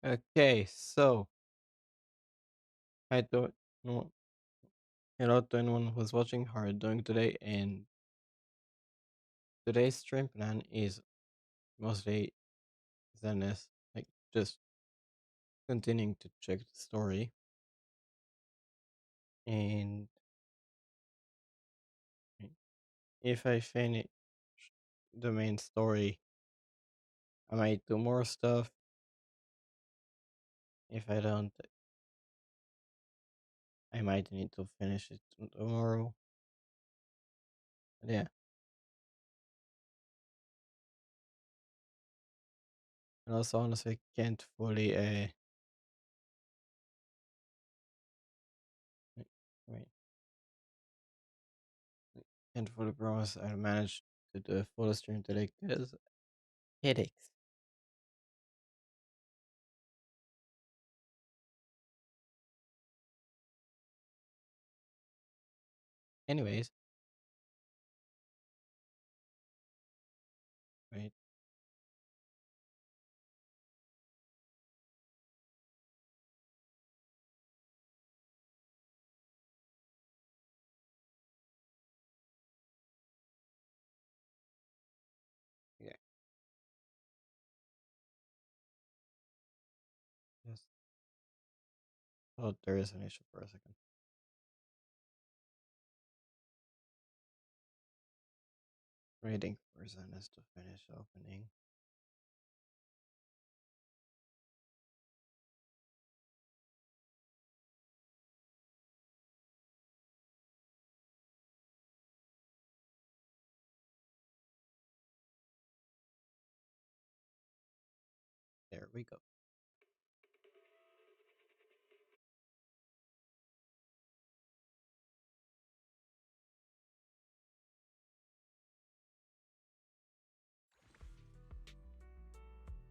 Okay, so I don't know. Hello to anyone who's watching. How are you doing today? And today's stream plan is mostly Zenless, like just continuing to check the story. And if I finish the main story, I might do more stuff. If I don't, I might need to finish it tomorrow. But yeah, and also honestly, can't fully wait, can't fully promise I'll manage to do a full stream today because headaches. Anyways, right, yeah, just thought there is an issue for a second. Waiting for Zenus to finish opening. There we go.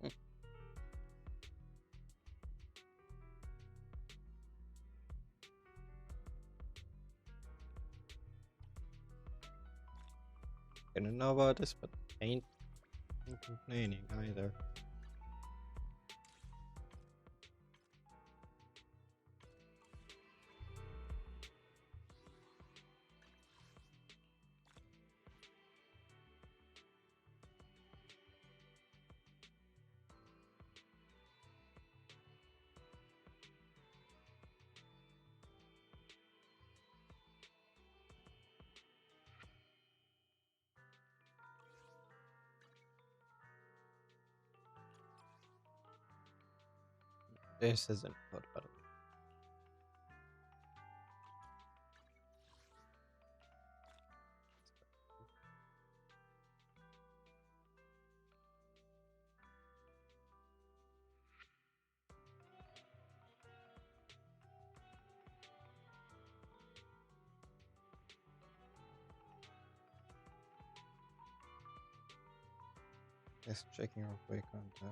Hmm. Didn't know about this, but ain't complaining either. This isn't good, by the way. Just checking real quick on the.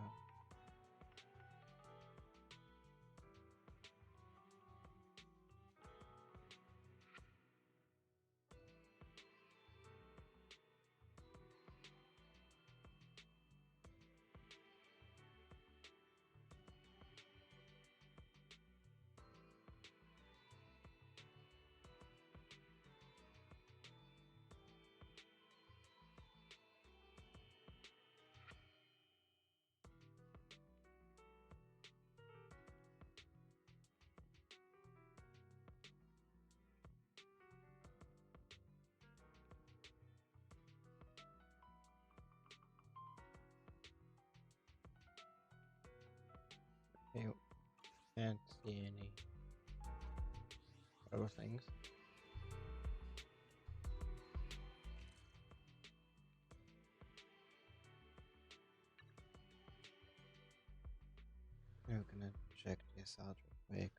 Okay, can't see any other things. I'm gonna check this out real quick.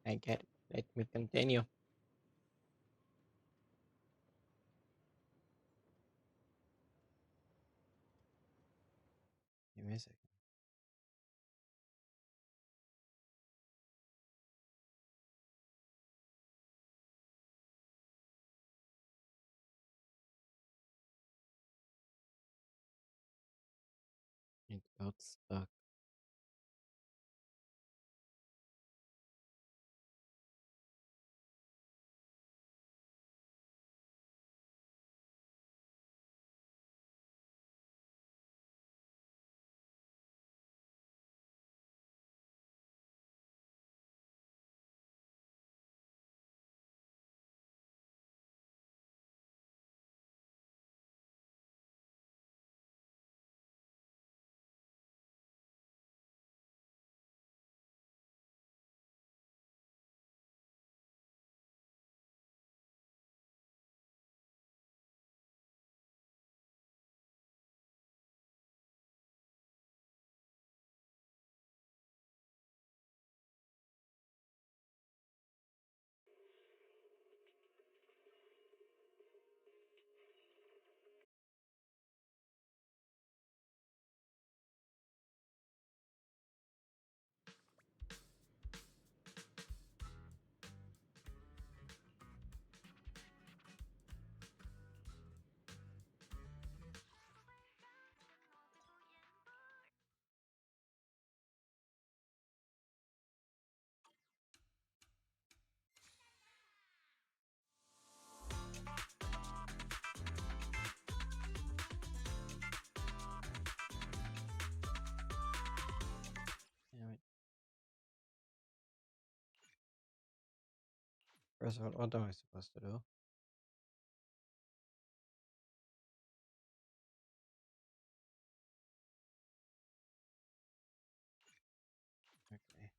I get it. Let me continue. Give me a second. It got stuck. Damn it. First of all, what am I supposed to do? Okay.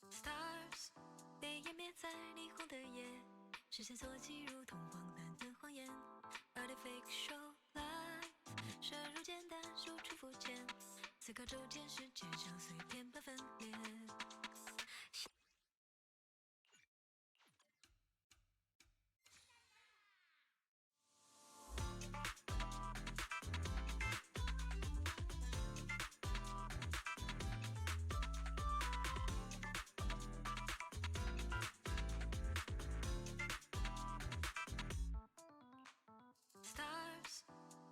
Stars 被湮灭在霓虹的夜，视线锁记如同荒诞的谎言。Artifact show light，射入简单，输出肤浅，思考周间世界将碎片般分裂。Stars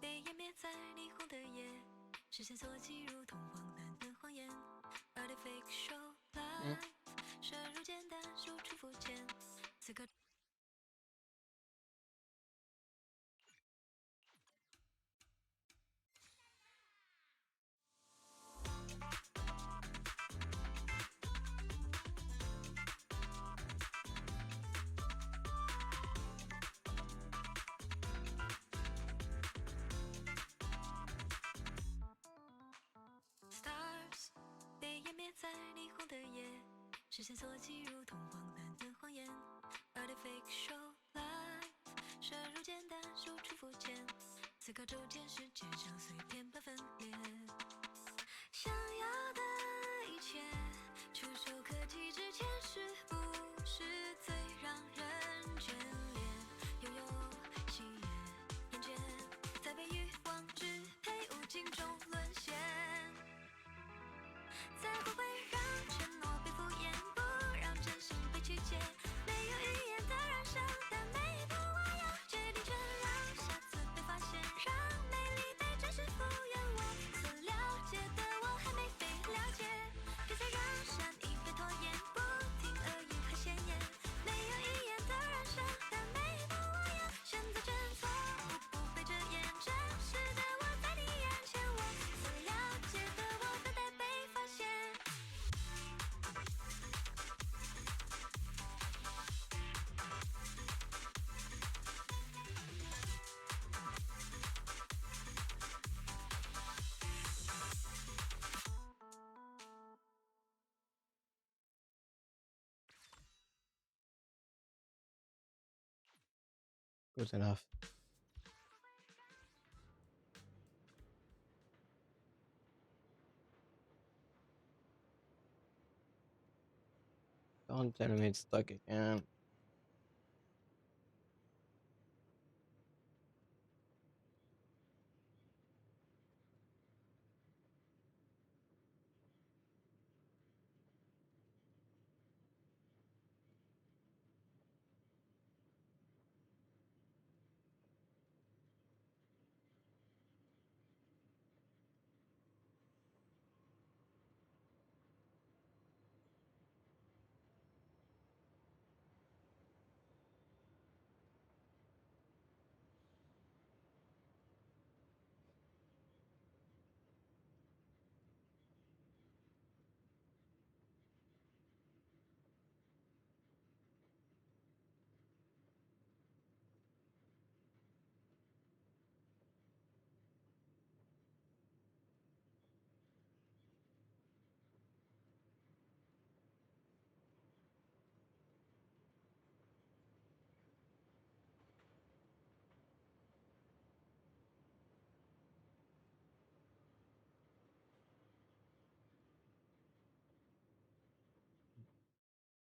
被湮灭在霓虹的夜，视线锁记如同荒诞的谎言。Artifact show light，射入简单，输出肤浅，思考。Stars 被湮灭在霓虹的夜，视线锁记如同荒诞的谎言。Artifact show light，射入简单，输出肤浅，思考周间世界将碎片般分裂。想要的一切，触手可及之前，是不是最让人眷恋？拥有喜悦，眼前在被欲望支配，无尽中沦陷。才不会让承诺被敷衍，不让真心被曲解。没有语言的燃烧，但每一步我要决定权，让下次被发现，让美丽被真实复原。我所了解的我还没被了解，别再让善意被拖延，不听恶语和闲言。没有语言的燃烧，但每一步我要选择真错误，不被遮掩。真实的我在你眼前，我所了解的我等待被发现。Good enough. Don't tell me it's stuck again.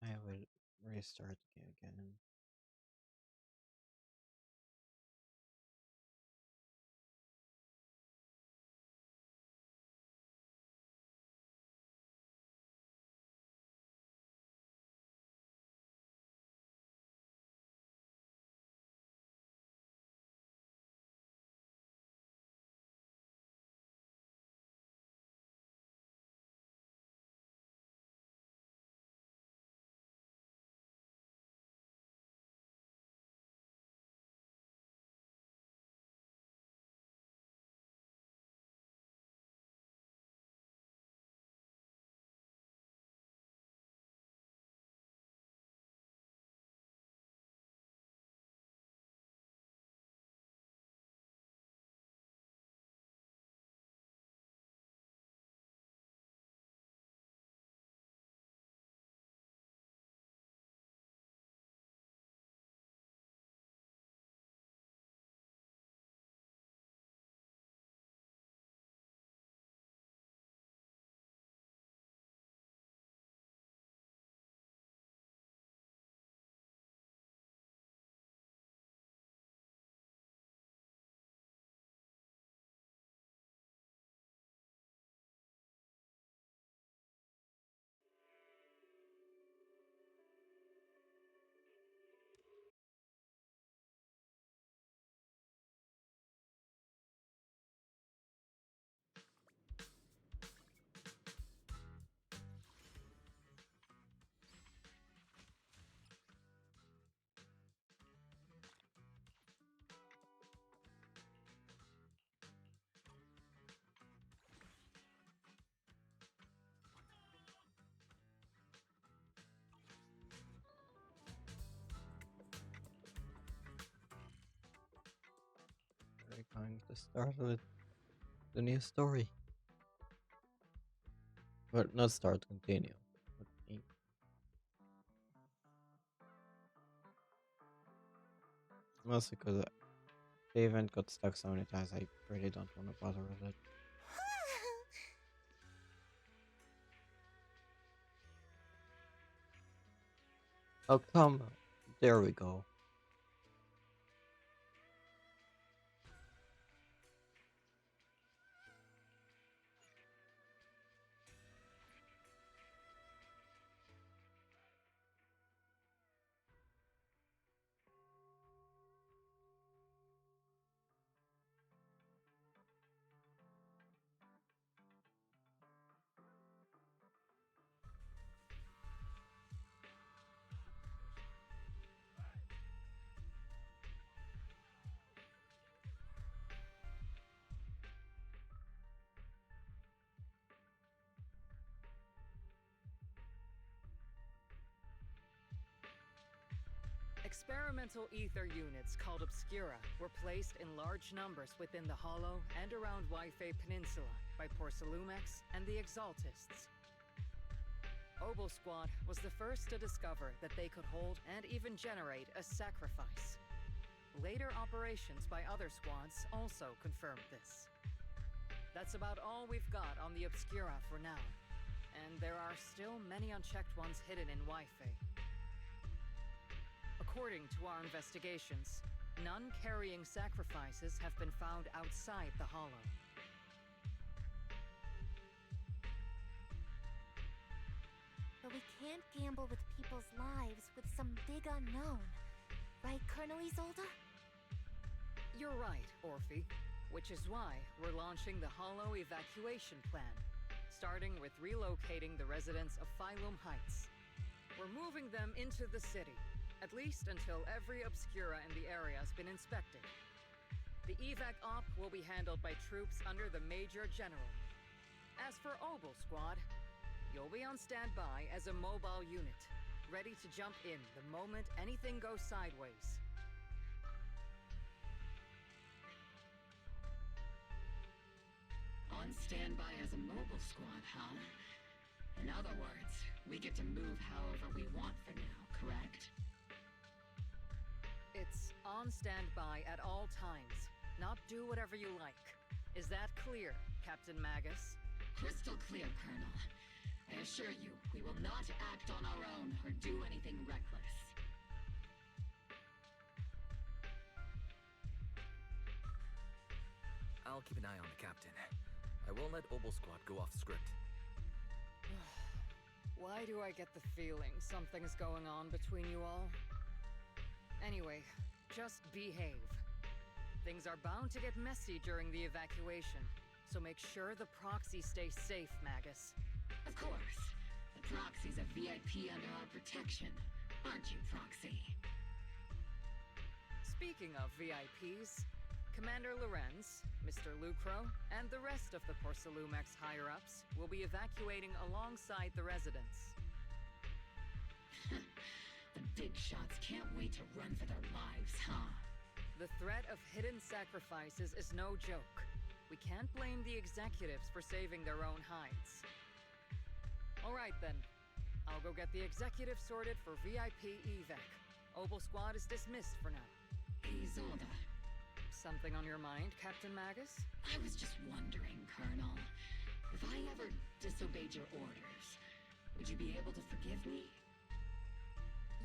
I will restart again. We're going to start with the new story. Well, not start, continue. Okay. Mostly because the event got stuck so many times, I really don't want to bother with it. Oh, come on. There we go. Experimental ether units called Obscura were placed in large numbers within the Hollow and around Waifei Peninsula by Porcelumex and the Exaltists. Obo Squad was the first to discover that they could hold and even generate a sacrifice. Later operations by other squads also confirmed this. That's about all we've got on the Obscura for now. And there are still many unchecked ones hidden in Wi-Fi. According to our investigations, none carrying sacrifices have been found outside the Hollow. But we can't gamble with people's lives with some big unknown. Right, Colonel Isolde? You're right, Orphe. Which is why we're launching the Hollow evacuation plan, starting with relocating the residents of Phylum Heights. We're moving them into the city, at least until every Obscura in the area has been inspected. The evac op will be handled by troops under the Major General. As for Obel Squad, you'll be on standby as a mobile unit, ready to jump in the moment anything goes sideways. On standby as a mobile squad, huh? In other words, we get to move however we want for now, correct? It's on standby at all times, not do whatever you like. Is that clear, Captain Magus? Crystal clear, Colonel. I assure you, we will not act on our own or do anything reckless. I'll keep an eye on the captain. I won't let Obel Squad go off script. Why do I get the feeling something's going on between you all? Anyway, just behave. Things are bound to get messy during the evacuation, so make sure the proxy stays safe, Magus. Of course. The Proxy's a VIP under our protection, aren't you, Proxy? Speaking of VIPs, Commander Lorenz, Mr. Lucro, and the rest of the Porcelumex higher-ups will be evacuating alongside the residents. The big shots can't wait to run for their lives, huh? The threat of hidden sacrifices is no joke. We can't blame the executives for saving their own hides. All right then. I'll go get the executive sorted for VIP evac. Obel Squad is dismissed for now. Isolde, Something on your mind, Captain Magus? I was just wondering, Colonel, if I ever disobeyed your orders, would you be able to forgive me?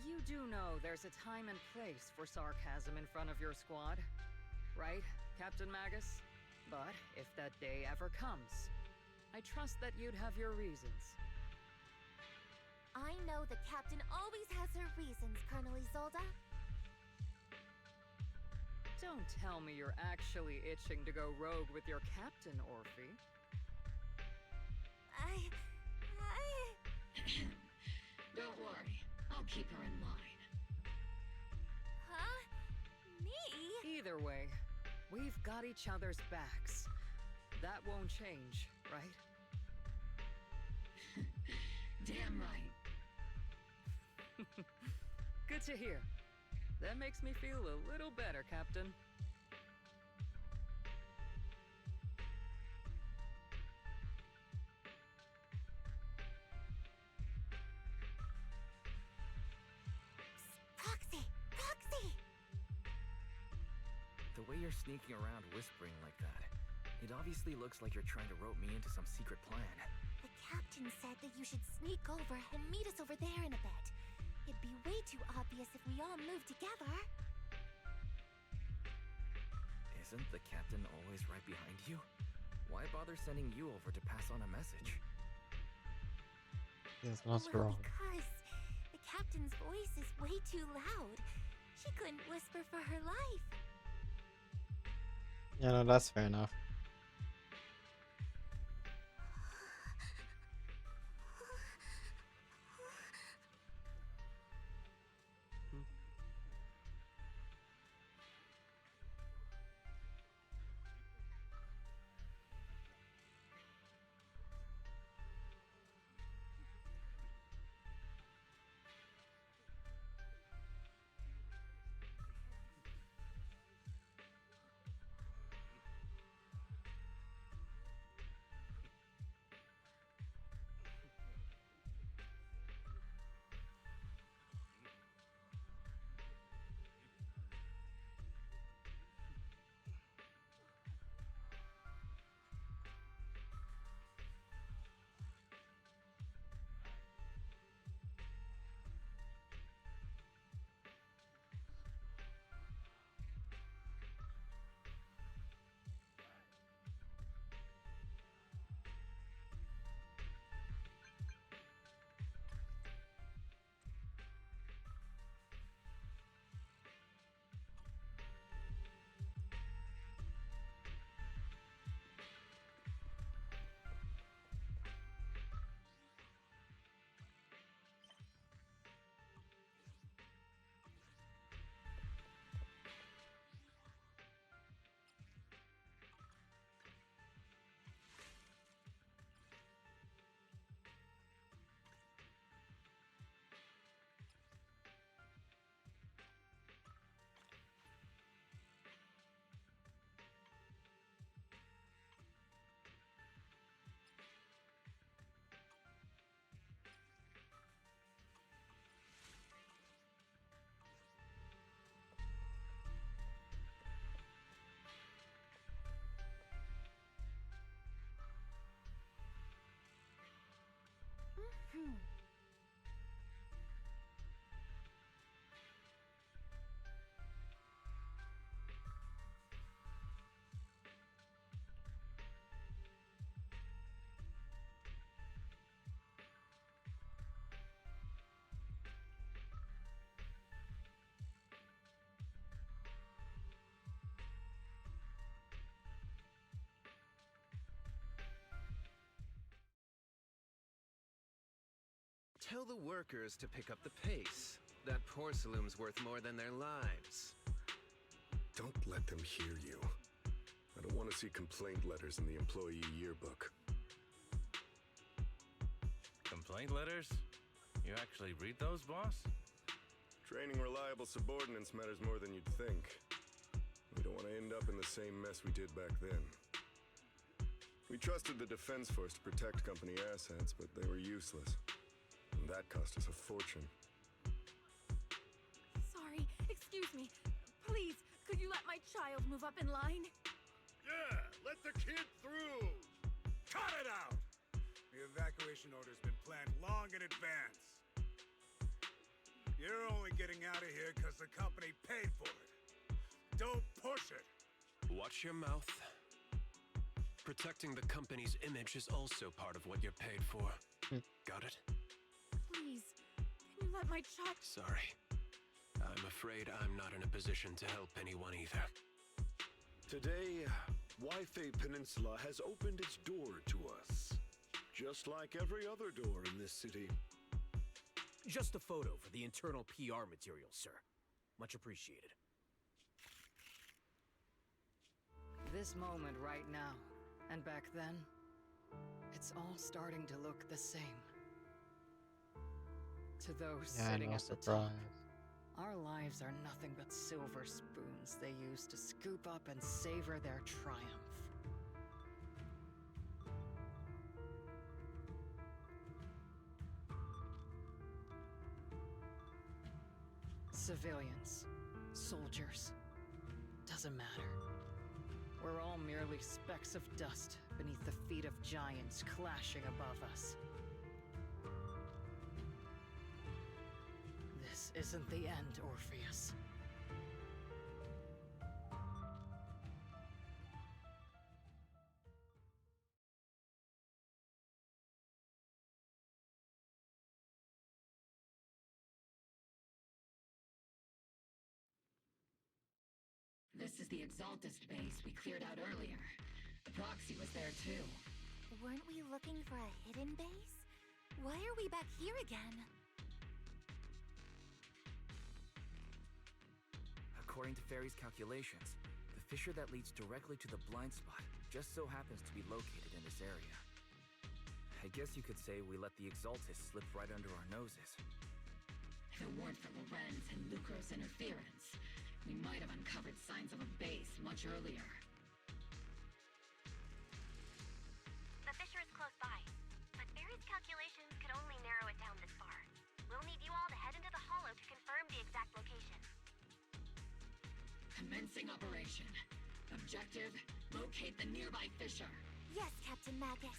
You do know there's a time and place for sarcasm in front of your squad, right, Captain Magus? But if that day ever comes, I trust that you'd have your reasons. I know the captain always has her reasons, Colonel Isolde. Don't tell me you're actually itching to go rogue with your captain, Orphe. I... Don't worry, I'll keep her in line. Huh? Me? Either way, we've got each other's backs. That won't change, right? Damn right. Good to hear. That makes me feel a little better, Captain. Proxy! Proxy! The way you're sneaking around whispering like that, it obviously looks like you're trying to rope me into some secret plan. The captain said that you should sneak over and meet us over there in a bit. It'd be way too obvious if we all moved together. Isn't the captain always right behind you? Why bother sending you over to pass on a message? Yes, not Well, wrong. because the captain's voice is way too loud. She couldn't whisper for her life. Yeah, no, that's fair enough. Tell the workers to pick up the pace. That porcelain's worth more than their lives. Don't let them hear you. I don't want to see complaint letters in the employee yearbook. Complaint letters? You actually read those, boss? Training reliable subordinates matters more than you'd think. We don't want to end up in the same mess we did back then. We trusted the Defense Force to protect company assets, but they were useless. And that cost us a fortune. Sorry, excuse me. Please, could you let my child move up in line? Yeah, let the kid through! Cut it out! The evacuation order's been planned long in advance. You're only getting out of here because the company paid for it. Don't push it! Watch your mouth. Protecting the company's image is also part of what you're paid for. Got it? Please, can you let my child... Sorry. I'm afraid I'm not in a position to help anyone either. Today, Wi-Fi Peninsula has opened its door to us. Just like every other door in this city. Just a photo for the internal PR material, sir. Much appreciated. This moment right now, and back then, it's all starting to look the same. To those sitting at the top, our lives are nothing but silver spoons they use to scoop up and savor their triumph. Civilians, soldiers, doesn't matter. We're all merely specks of dust beneath the feet of giants clashing above us. This isn't the end, Orpheus. This is the Exaltist base we cleared out earlier. The proxy was there too. Weren't we looking for a hidden base? Why are we back here again? According to Fairy's calculations, the fissure that leads directly to the blind spot just so happens to be located in this area. I guess you could say we let the Exaltist slip right under our noses. If it weren't for Lorenz and Lucro's interference, we might have uncovered signs of a base much earlier. The fissure is close by, but Barry's calculations could only narrow it down this far. We'll need you all to head into the hollow to confirm the exact location. Commencing operation. Objective, locate the nearby fissure. Yes, Captain Magus.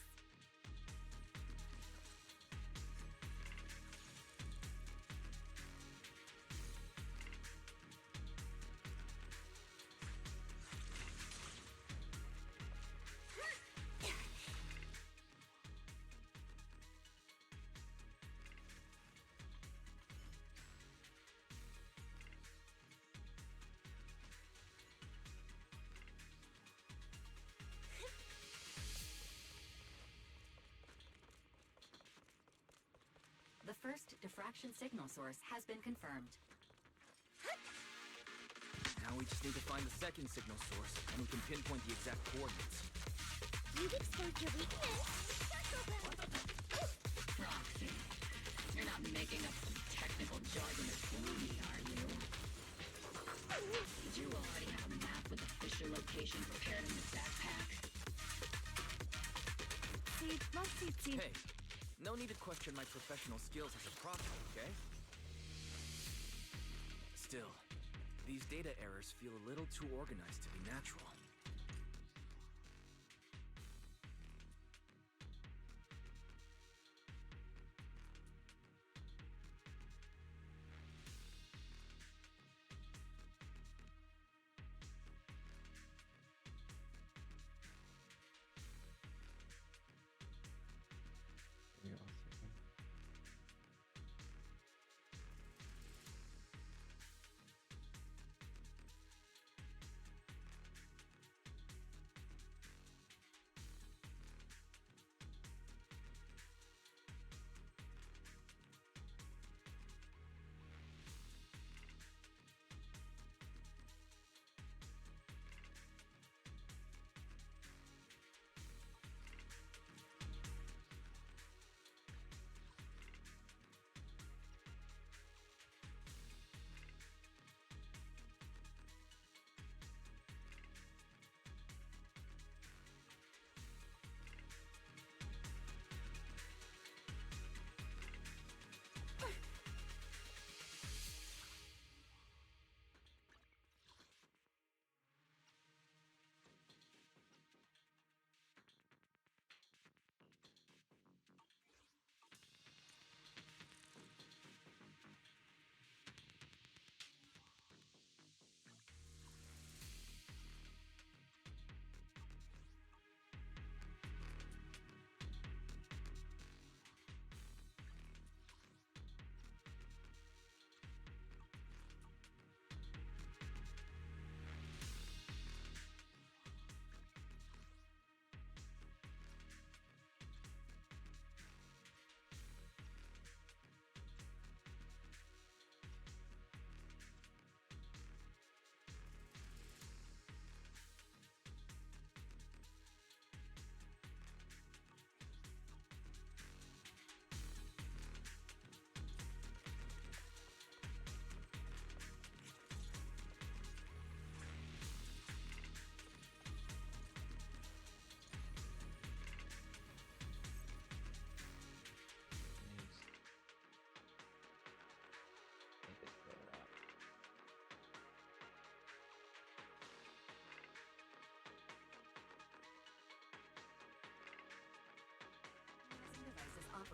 The first diffraction signal source has been confirmed. Now we just need to find the second signal source, and we can pinpoint the exact coordinates. You've exposed your weakness. Proxy. You're not making up some technical jargon to fool me, are you? Did you already have a map with the fissure location prepared in this backpack? Hey, no need to question my professional skills as a proxy, okay? Still, these data errors feel a little too organized to be natural.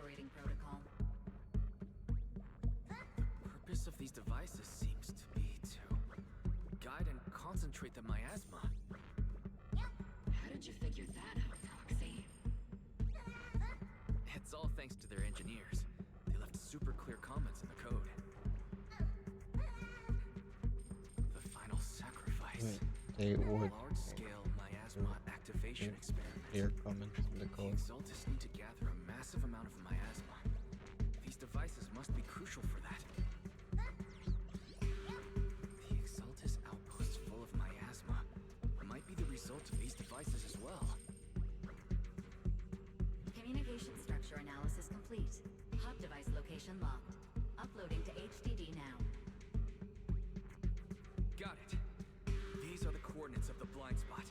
operating protocol. Purpose of these devices seems to be to guide and concentrate the miasma. How did you figure that out, Proxy? It's all thanks to their engineers. They left super clear comments in the code. The final sacrifice. They would. Large-scale miasma activation experiment. Clear comments in the The code. Exaltis need to gather a massive amount of miasma. These devices must be crucial for that. The Exaltis outposts full of miasma might be the result of these devices as well. Communication structure analysis complete. Hub device location locked. Uploading to HDD now. Got it. These are the coordinates of the blind spot.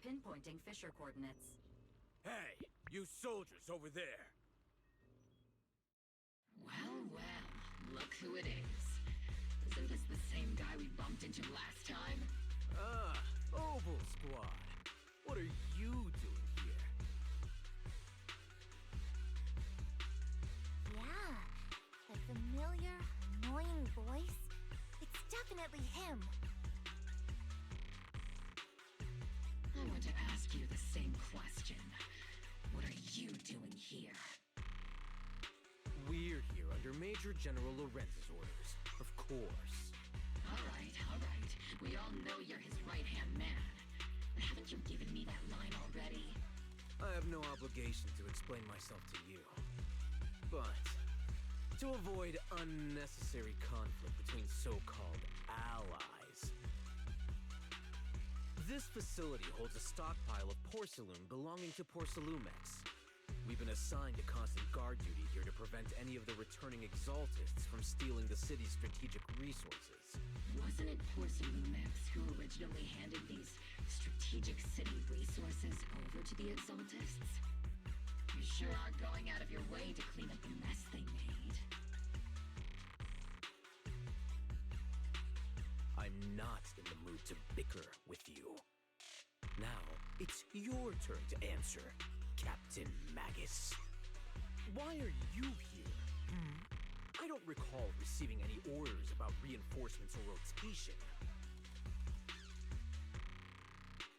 Pinpointing Fisher coordinates. Hey, you soldiers over there! Well, well, look who it is. Isn't this the same guy we bumped into last time? Ah, Oval Squad. What are you doing here? Yeah, a familiar, annoying voice. It's definitely him. I want to ask you the same question. What are you doing here? We're here under Major General Lorenz's orders, of course. All right, all right. We all know you're his right-hand man. But haven't you given me that line already? I have no obligation to explain myself to you. But, to avoid unnecessary conflict between so-called allies, this facility holds a stockpile of porcelain belonging to Porcelumex. We've been assigned a constant guard duty here to prevent any of the returning Exaltists from stealing the city's strategic resources. Wasn't it Porcelumex who originally handed these strategic city resources over to the Exaltists? You sure are going out of your way to clean up the mess they made. I'm not in the mood to bicker with you. Now, it's your turn to answer, Captain Magus. Why are you here? I don't recall receiving any orders about reinforcements or rotation.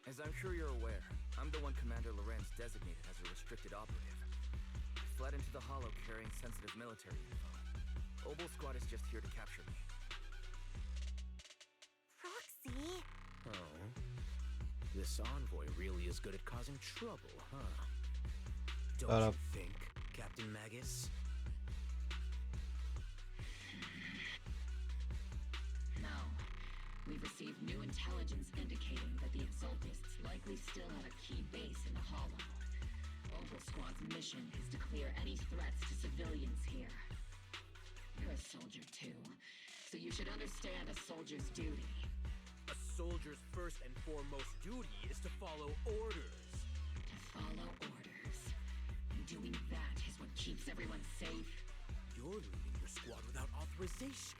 As I'm sure you're aware, I'm the one Commander Lorenz designated as a restricted operative. I fled into the Hollow carrying sensitive military info. Oval Squad is just here to capture me. Proxy? Oh. This envoy really is good at causing trouble, huh? Don't you think, Captain Magus? No. We've received new intelligence indicating that the Exaltists likely still have a key base in the Hollow. Oval Squad's mission is to clear any threats to civilians here. You're a soldier too, so you should understand a soldier's duty. A soldier's first and foremost duty is to follow orders. To follow orders. And doing that is what keeps everyone safe. You're leaving your squad without authorization.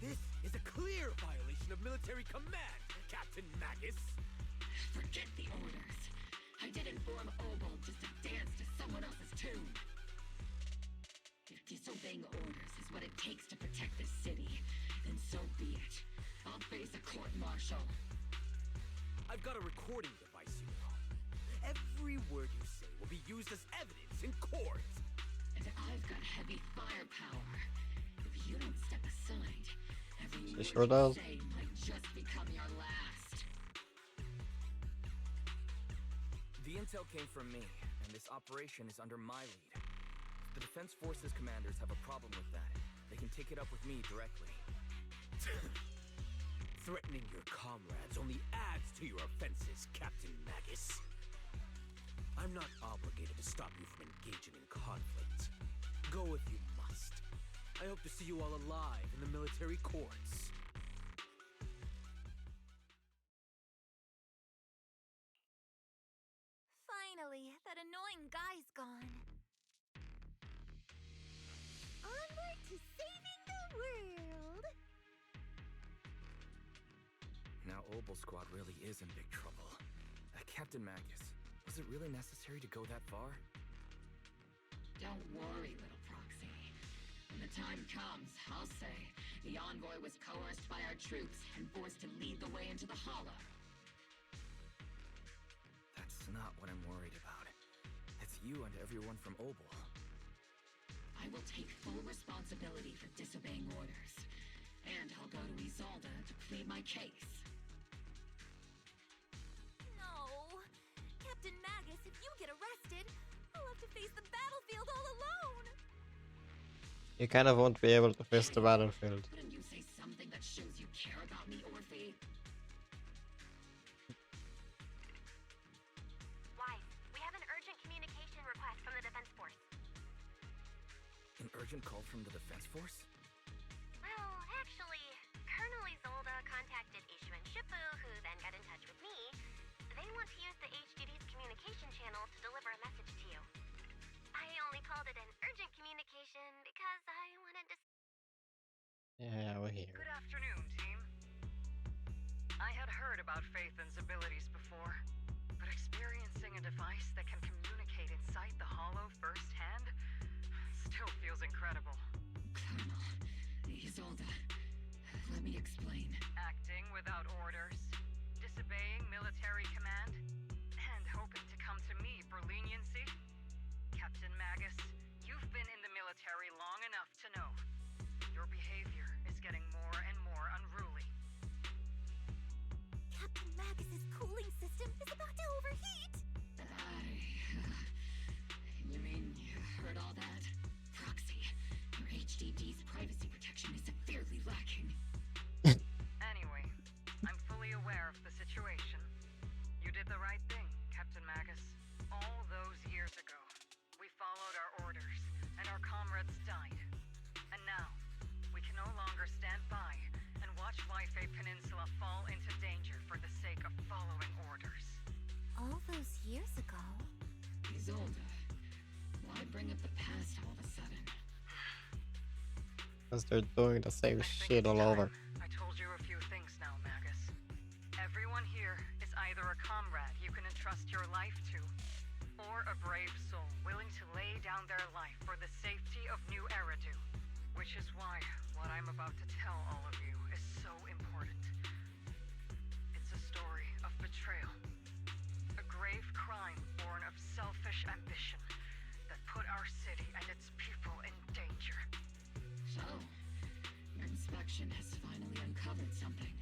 This is a clear violation of military command, Captain Magus. Forget the orders. I didn't form Oval just to dance to someone else's tune. If disobeying orders is what it takes to protect this city, then so be it. I'll face a court-martial. I've got a recording device, you know. Every word you say will be used as evidence in court. And I've got heavy firepower. If you She sure does. Say might just become your last. The intel came from me, and this operation is under my lead. If the Defense Forces commanders have a problem with that, they can take it up with me directly. Threatening your comrades only adds to your offenses, Captain Magus. I'm not obligated to stop you from engaging in conflict. Go if you must. I hope to see you all alive in the military courts. Finally, that annoying guy's gone. Onward to saving the world! Now Obel Squad really is in big trouble. Captain Magus, was it really necessary to go that far? Don't worry, little proxy. When the time comes, I'll say the envoy was coerced by our troops and forced to lead the way into the hollow. That's not what I'm worried about. It's you and everyone from Obel. I will take full responsibility for disobeying orders. And I'll go to Isolde to plead my case. No! Captain Magus, if you get arrested, I'll have to face the battlefield all alone! You kind of won't be able to face the battlefield. Couldn't you say something that shows you care about me, Orphe? Wise, we have an urgent communication request from the Defense Force. An urgent call from the Defense Force? Well, actually, Colonel Isolde contacted Ishu and Shippu, who then got in touch with me. They want to use the HDD's communication channel to deliver a message to you. I only called it an urgent communication because I wanted to... Yeah, we're here. Good afternoon, team. I had heard about Phaethon's abilities before, but experiencing a device that can communicate inside the hollow firsthand still feels incredible. Colonel, Isolde, let me explain. Acting without orders, disobeying military command, and hoping to come to me for leniency? Captain Magus, you've been in the military long enough to know. Your behavior is getting more and more unruly. Captain Magus's cooling system is about to overheat! You mean you heard all that? Proxy, your HDD's privacy protection is severely lacking. Anyway, I'm fully aware of the situation. You did the right thing, Captain Magus. All those years ago, we followed our orders, and our comrades died. And now, we can no longer stand by and watch Waifei Peninsula fall into danger for the sake of following orders. All those years ago? Isolde, why bring up the past all of a sudden? Because they're doing the same shit all over. I told you a few things now, Magus. Everyone here is either a comrade you can entrust your life to, or a brave soul willing to lay down their life for the safety of New Eridu. Which is why what I'm about to tell all of you is so important. It's a story of betrayal. A grave crime born of selfish ambition that put our city and its people in danger. So, your inspection has finally uncovered something.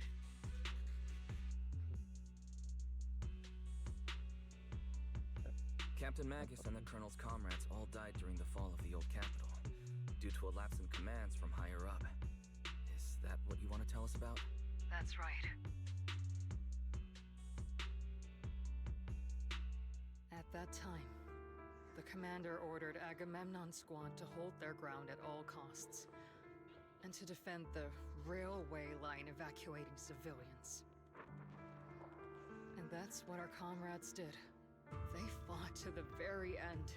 Captain Magus and the Colonel's comrades all died during the fall of the old capital, due to a lapse in commands from higher up. Is that what you want to tell us about? That's right. At that time, the commander ordered Agamemnon's squad to hold their ground at all costs, and to defend the railway line evacuating civilians. And that's what our comrades did. They fought to the very end,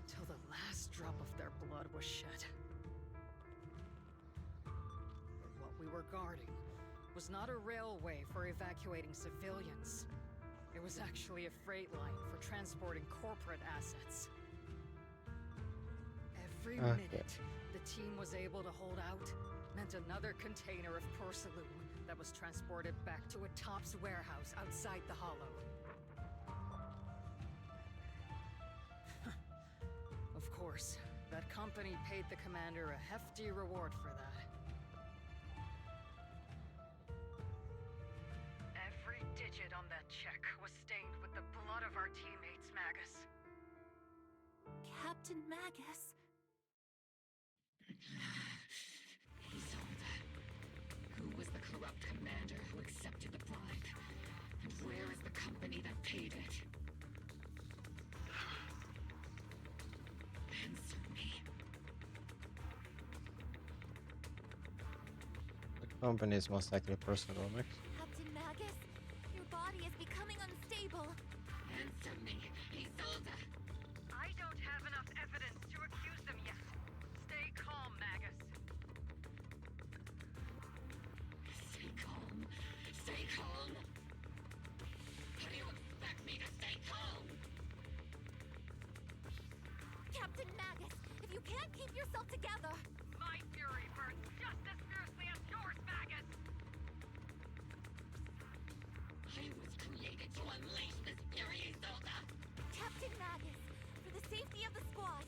until the last drop of their blood was shed. But what we were guarding was not a railway for evacuating civilians. It was actually a freight line for transporting corporate assets. Every minute the team was able to hold out meant another container of porcelain that was transported back to a Topps warehouse outside the hollow. Of course, that company paid the commander a hefty reward for that. check was stained with the blood of our teammates, Magus. Captain Magus? Isolde. Who was the corrupt commander who accepted the bribe? And where is the company that paid it? Answer me. The company is most likely personal mix. Captain Magus? Your body is becoming unstable. Answer me, Isolde. I don't have enough evidence to accuse them yet. Stay calm, Magus. Stay calm. Stay calm. How do you expect me to stay calm? Captain Magus, if you can't keep yourself together... My fury burns just as fiercely as yours, Magus! I was created to unleash this fury, Isolde. Captain Magus, for the safety of the squad,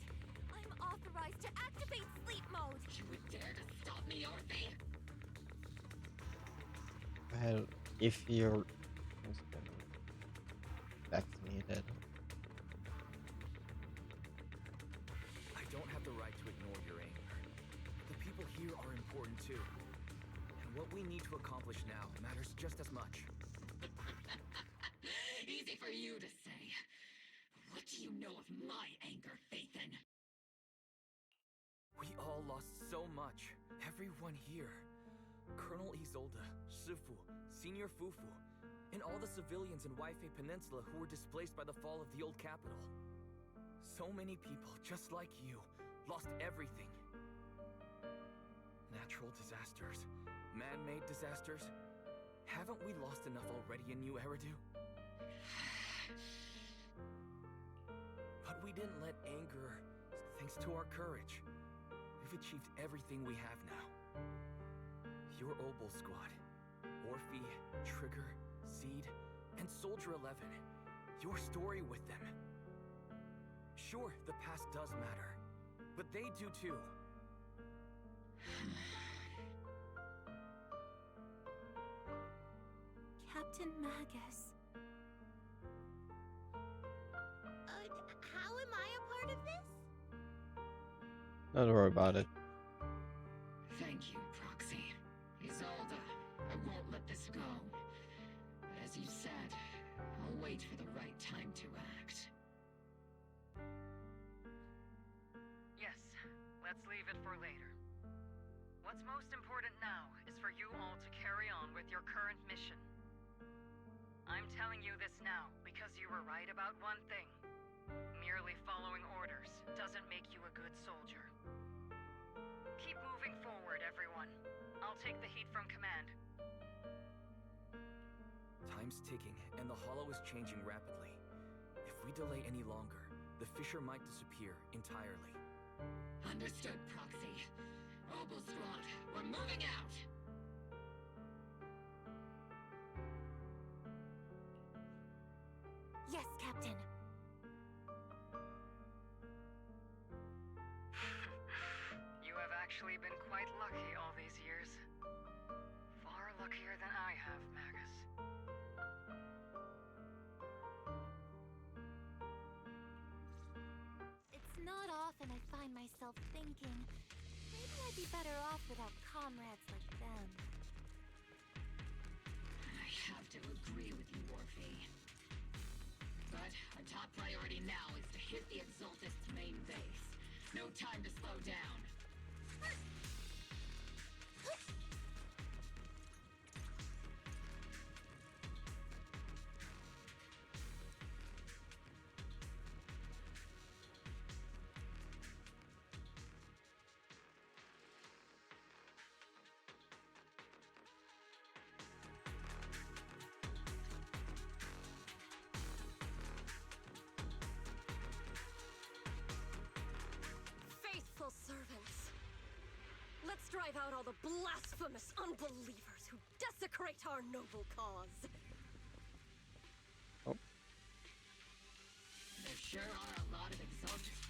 I'm authorized to activate sleep mode. You would dare to stop me, Orphe? Well, if you're... That's needed. I don't have the right to ignore your anger. The people here are important too. And what we need to accomplish now matters just as much. Easy for you to say. What do you know of my anger, Phaethon? We all lost so much. Everyone here. Colonel Isolde, Shifu, Senior Fufu, and all the civilians in Waifei Peninsula who were displaced by the fall of the old capital. So many people, just like you, lost everything. Natural disasters, man-made disasters. Haven't we lost enough already in New Eridu? But we didn't let anger, thanks to our courage. We've achieved everything we have now. Your Obel squad, Orphe, Trigger, Seed, and Soldier 11. Your story with them. Sure, the past does matter, but they do too. Captain Magus. How am I a part of this? Don't worry about it. Thank you, Proxy. Isolde, I won't let this go. As you said, I'll wait for the right time to act. Yes, let's leave it for later. What's most important now is for you all to carry on with your current mission. I'm telling you this now because you were right about one thing. Merely following orders doesn't make you a good soldier. Keep moving forward, everyone. I'll take the heat from command. Time's ticking, and the Hollow is changing rapidly. If we delay any longer, the fissure might disappear entirely. Understood, Proxy. Obel Squad, we're moving out! Yes, Captain. You have actually been quite lucky all these years. Far luckier than I have, Magus. It's not often I find myself thinking, maybe I'd be better off without comrades like them. I have to agree with you, Orphe. But our top priority now is to hit the Exaltist's main base. No time to slow down. Faithful servants. Let's drive out all the blasphemous unbelievers who desecrate our noble cause. There sure are a lot of Exaltists.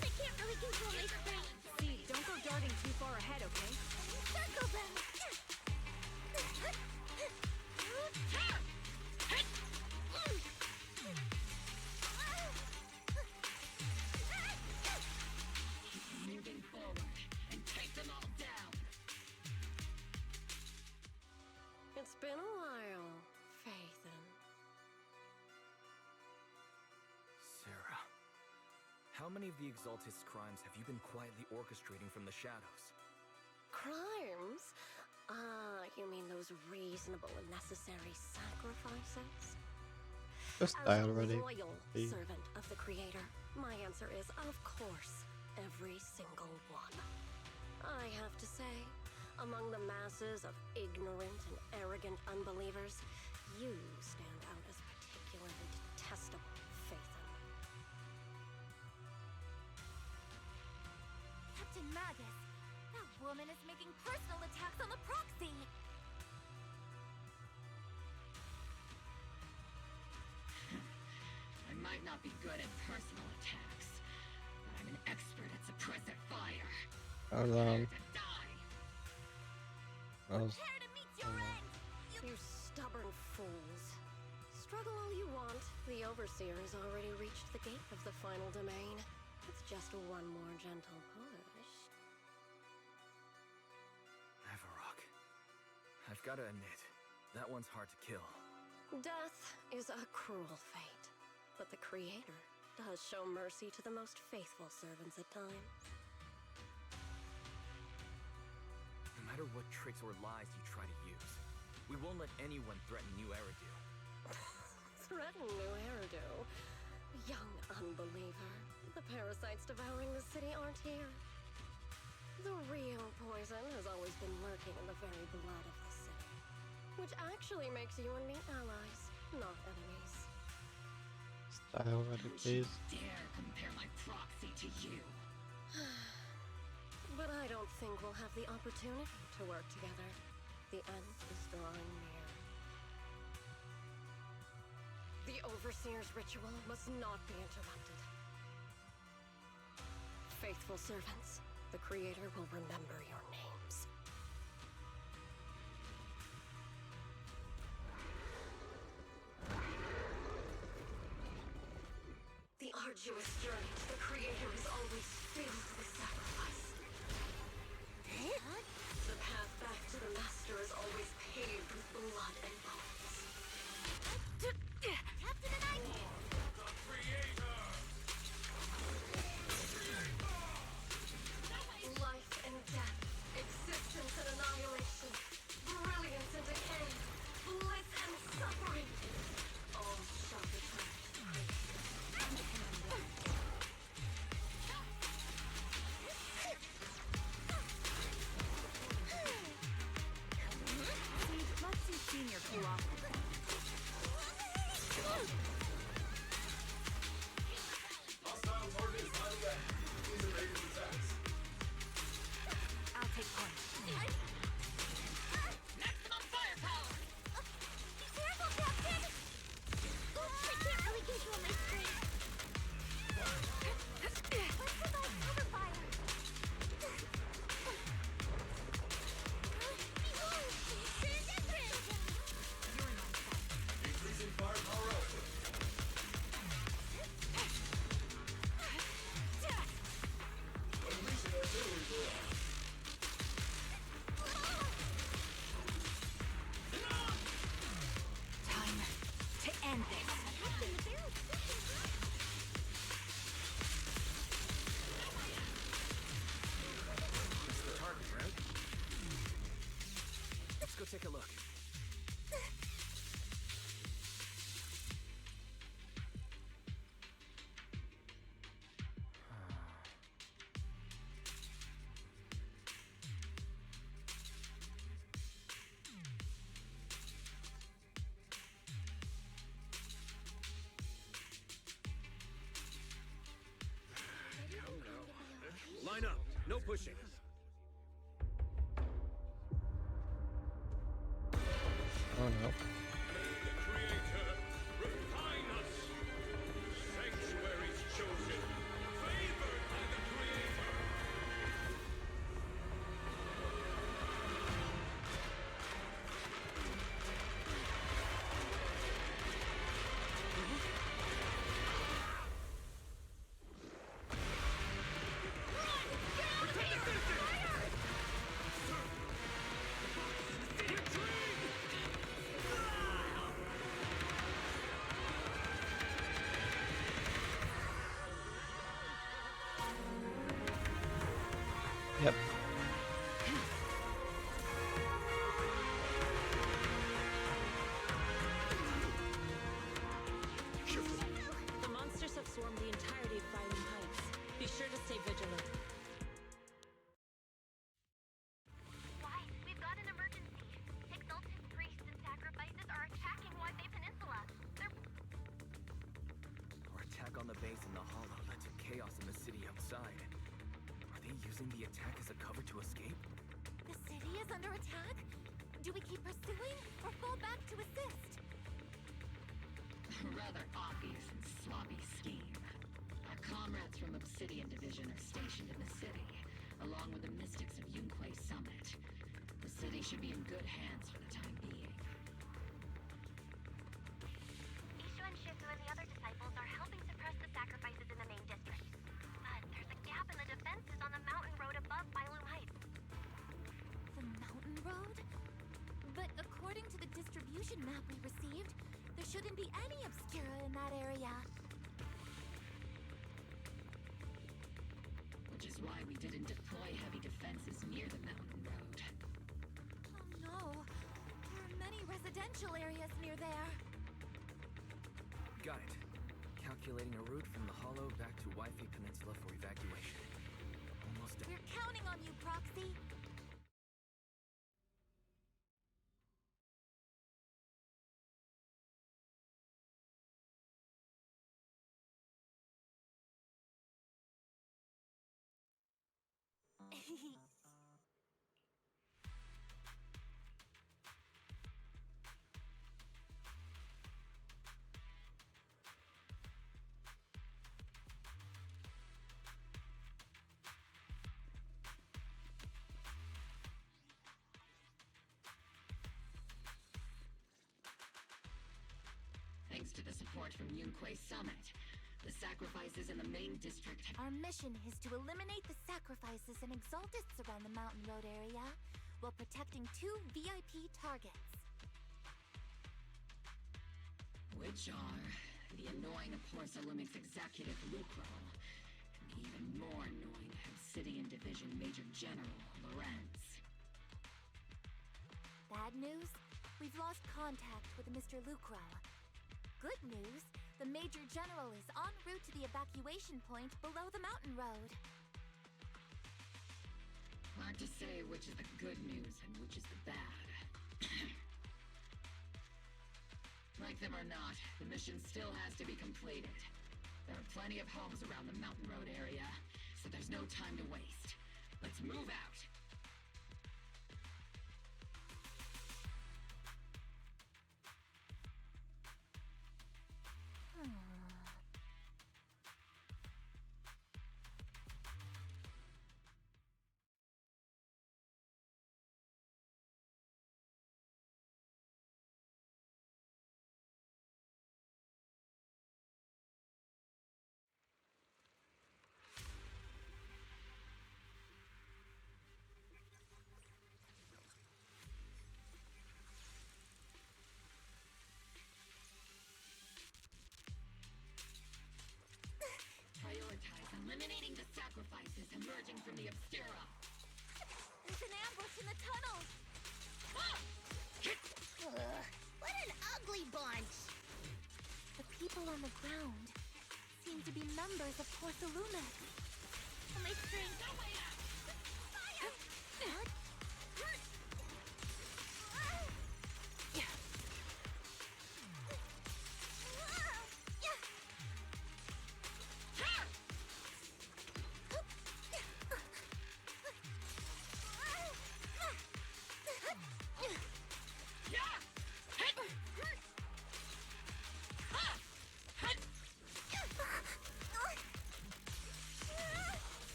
They can't really control my strength. See, don't go darting too far ahead, okay? Circle them! many of the Exaltist's crimes have you been quietly orchestrating from the shadows? Crimes? Ah, you mean those reasonable and necessary sacrifices? Just As die a already, loyal please. servant of the Creator, my answer is, of course, every single one. I have to say, among the masses of ignorant and arrogant unbelievers, you stand out as particularly detestable, Phaethon. Captain Magus, that woman is making personal attacks on the proxy! I might not be good at personal attacks, but I'm an expert at suppressive fire. Prepare to die. Prepare to meet your end! You stubborn fools. Struggle all you want. The Overseer has already reached the gate of the final domain. It's just one more gentle push. Avarok. I've got to admit, that one's hard to kill. Death is a cruel fate, but the Creator does show mercy to the most faithful servants at times. No matter what tricks or lies you try to use, we won't let anyone threaten New Eridu. Threaten New Eridu? Young unbeliever. The parasites devouring the city aren't here. The real poison has always been lurking in the very blood of the city, which actually makes you and me allies, not enemies. Die already, please. Dare compare my proxy to you. But I don't think we'll have the opportunity to work together. The end is drawing near. The Overseer's ritual must not be interrupted. Faithful servants, the Creator will remember your names. The arduous journey to the Creator is always filled with sacrifice. The path back to the Master is always paved with blood and bones. Captain and I... The Creator! Life and death, existence and annihilation, brilliance and decay, bliss and suffering. All shall return to the Creator. Let's see Senior cool off. Hostile target is on deck. Please evade his attacks. I'll take point. Maximum firepower! Be careful, Captain! Oops, I can't really get you on my screen. Let's provide cover fire. Increasing firepower output. Unleashing artillery barrage. Time to end this. That's the target, right? Let's go take a look. Line up. No pushing. Oh no. Creator, refine us. Sanctuaries chosen, favored by the Creator. Yep. The monsters have swarmed the entirety of Phylum Heights. Be sure to stay vigilant. Guys, we've got an emergency. Exalted priests and sacrifices are attacking Wi-Fi Peninsula. They're... Our attack on the base in the Hollow led to chaos in the city outside. Are they using the attack as a cover to escape? The city is under attack? Do we keep pursuing or fall back to assist? Rather obvious and sloppy scheme. Our comrades from Obsidian Division are stationed in the city, along with the mystics of Yunquay Summit. The city should be in good hands for the time being. Ishu and Shifu and the other disciples are helping suppress the sacrifices in the main district. But there's a gap in the defenses on the mountain road above Phylum Heights. The mountain road? But according to the distribution map we received, there shouldn't be any obscura in that area. Which is why we didn't deploy heavy defenses near the mountain road. Oh no, there are many residential areas near there. Got it. Calculating a route from the Hollow back to Wi-Fi Peninsula for evacuation. Almost We're counting on you, Proxy. Thanks to the support from Yunquay Summit, the sacrifices in the main district have... Our mission is to eliminate the sacrifices and exaltists around the mountain road area while protecting 2 VIP targets. Which are the annoying Porcelumix executive Lucro, and the even more annoying Obsidian Division Major General Lorenz. Bad news? We've lost contact with Mr. Lucro. Good news, the Major General is en route to the evacuation point below the mountain road. Hard to say which is the good news and which is the bad. Like them or not, the mission still has to be completed. There are plenty of homes around the mountain road area, so there's no time to waste. Let's move out! Prioritize eliminating the sacrifices emerging from the Obscura. There's an ambush in the tunnels! What an ugly bunch! The people on the ground seem to be members of Porcelumix. My string.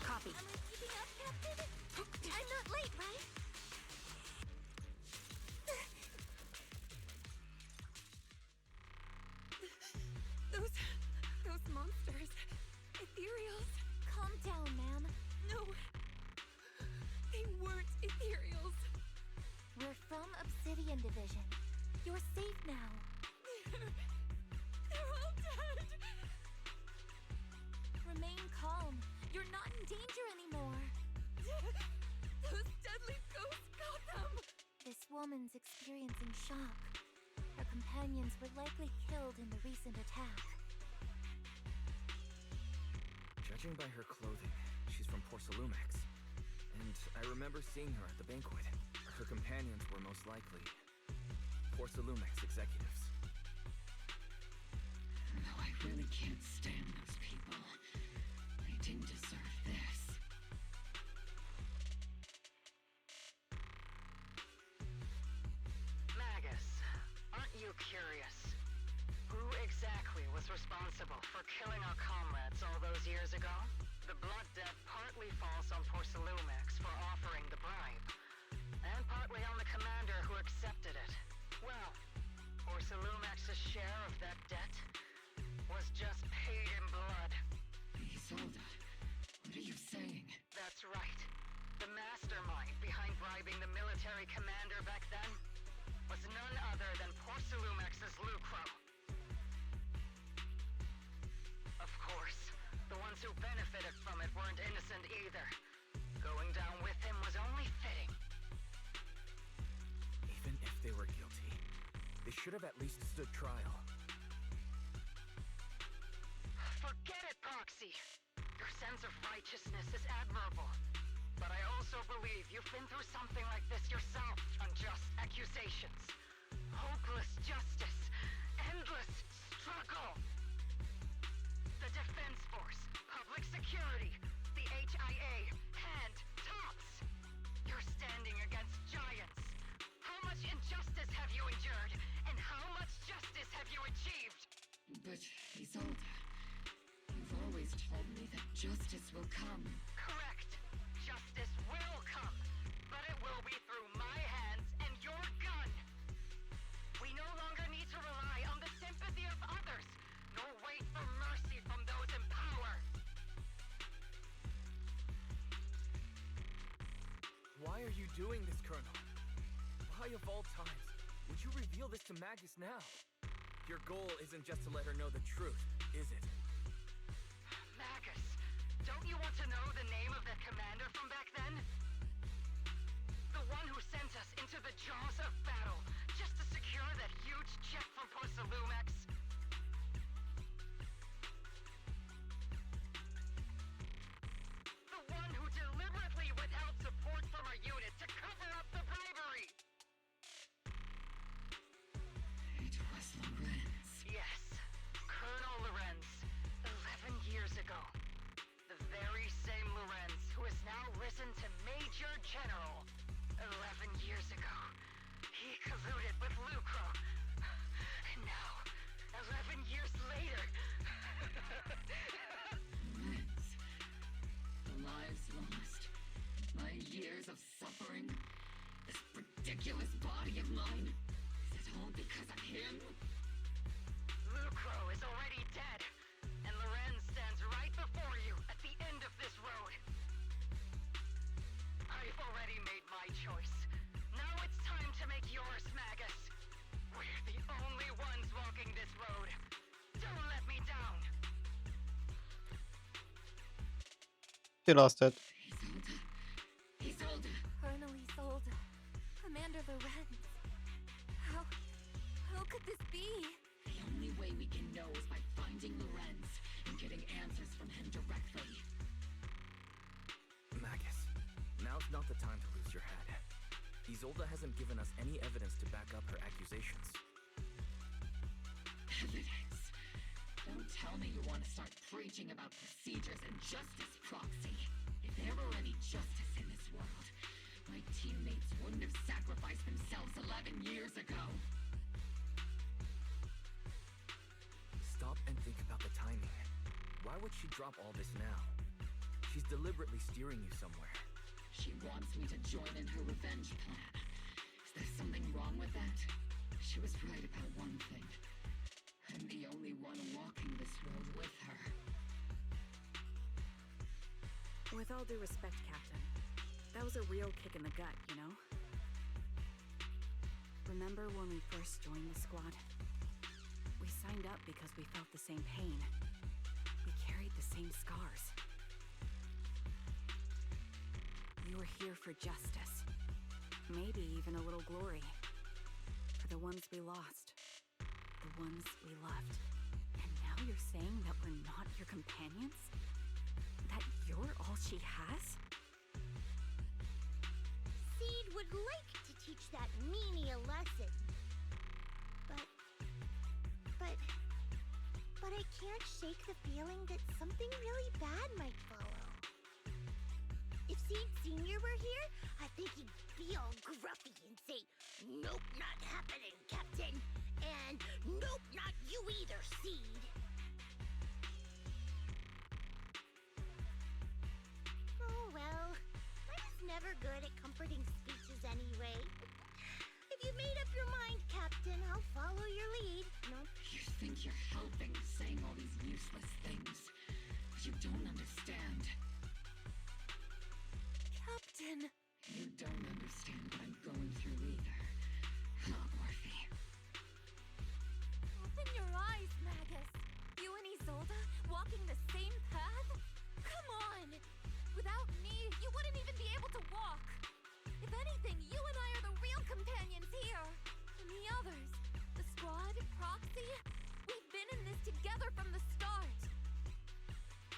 Copy. Am I keeping up, Captain? I'm not late, right? Those monsters. Ethereals. Calm down, ma'am. No. They weren't ethereals. We're from Obsidian Division. You're safe now. They're all dead. Remain calm. You're not in danger anymore. Those deadly ghosts got them! This woman's experiencing shock. Her companions were likely killed in the recent attack. Judging by her clothing, she's from Porcelumex. And I remember seeing her at the banquet. Her companions were most likely Porcelumex executives. No, I really can't stand those people. They didn't deserve this. Magus, aren't you curious? Who exactly was responsible for killing our comrades all those years ago? The blood debt partly falls on Porcelumex for offering the bribe, and partly on the commander who accepted it. Well, Porcelumex's share of that debt was just paid in blood. Isolde, what are you saying? That's right. The mastermind behind bribing the military commander back then was none other than Porcelumex's Lucro. Of course, the ones who benefited from it weren't innocent either. Going down with him was only fitting. Even if they were guilty, they should have at least stood trial. Forget it, Proxy! Your sense of righteousness is admirable. But I also believe you've been through something like this yourself. Unjust accusations, hopeless justice, endless struggle. The Defense Force, public security, the HIA, and tops. You're standing against giants. How much injustice have you endured? And how much justice have you achieved? But, Isolde, you've always told me that justice will come. Correct. Justice will come. But it will be through my hands and your gun. We no longer need to rely on the sympathy of others, nor wait for mercy from those in power. Why are you doing this, Colonel? Why of all times would you reveal this to Magus now? Your goal isn't just to let her know the truth, is it? Magus, don't you want to know the name of that commander from back then? The one who sent us into the jaws of battle just to secure that huge check from Porcelumex? The one who deliberately withheld support from our unit to cover up the bribery! It was Lorenz. Yes, Colonel Lorenz, 11 years ago. The very same Lorenz who has now risen to Major General. 11 years ago, he colluded with Lucro. And now, 11 years later... Lorenz, the lives lost, my years of suffering, this ridiculous body of mine, is it all because of him? Lucro is already dead, and Lorenz stands right before you at the end of this road. I've already made my choice. Now it's time to make yours, Magus. We're the only ones walking this road. Don't let me down. He lost it. Isolde! Colonel Isolde. Commander Lorenz. How could this be? The only way we can know is by finding Lorenz and getting answers from him directly. Magus, now's not the time to lose your head. Isolde hasn't given us any evidence to back up her accusations. Evidence? Don't tell me you want to start preaching about procedures and justice, Proxy. If there were any justice in this world, my teammates wouldn't have sacrificed themselves 11 years ago. Stop and think about the timing. Why would she drop all this now? She's deliberately steering you somewhere. She wants me to join in her revenge plan. Is there something wrong with that? She was right about one thing. I'm the only one walking this road with her. With all due respect, Captain, that was a real kick in the gut, you know? Remember when we first joined the squad? We signed up because we felt the same pain. We carried the same scars. were here for justice. Maybe even a little glory. For the ones we lost. The ones we loved. And now you're saying that we're not your companions? That you're all she has? Seed would like to teach that meanie a lesson. But I can't shake the feeling that something really bad might follow. If Seed Sr. were here, I think he'd be all gruffy and say, "Nope, not happening, Captain." And "Nope, not you either, Seed." Oh well, I was never good at comforting speeches anyway. If you made up your mind, Captain, I'll follow your lead. No? You think you're helping, saying all these useless things. But you don't understand. Captain! You don't understand what I'm going through either. Huh, Morphe? Open your eyes, Magus. You and Isolde walking the same path? Come on! Without me, you wouldn't even be able to walk. If anything, you and I are the real companions here. And the others, the squad, Proxy, we've been in this together from the start.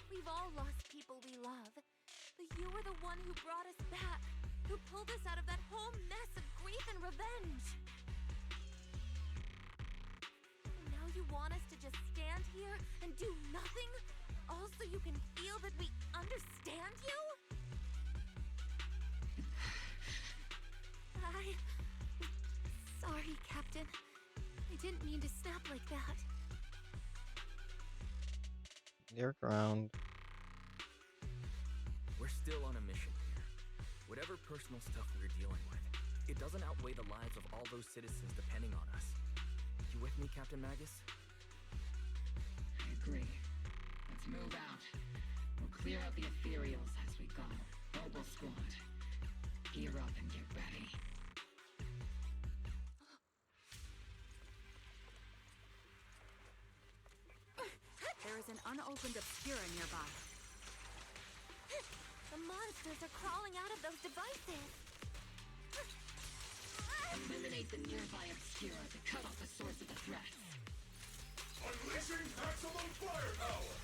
We've all lost people we love, but you were the one who brought us back, who pulled us out of that whole mess of grief and revenge. And now you want us to just stand here and do nothing, all so you can feel that we understand you? Sorry, Captain. I didn't mean to snap like that. You're ground. We're still on a mission here. Whatever personal stuff we're dealing with, it doesn't outweigh the lives of all those citizens depending on us. You with me, Captain Magus? I agree. Let's move out. We'll clear out the ethereals as we go. Mobile squad, gear up and get ready. There is an unopened Obscura nearby. The monsters are crawling out of those devices. Eliminate the nearby Obscura to cut off the source of the threats. Unleashing maximum firepower!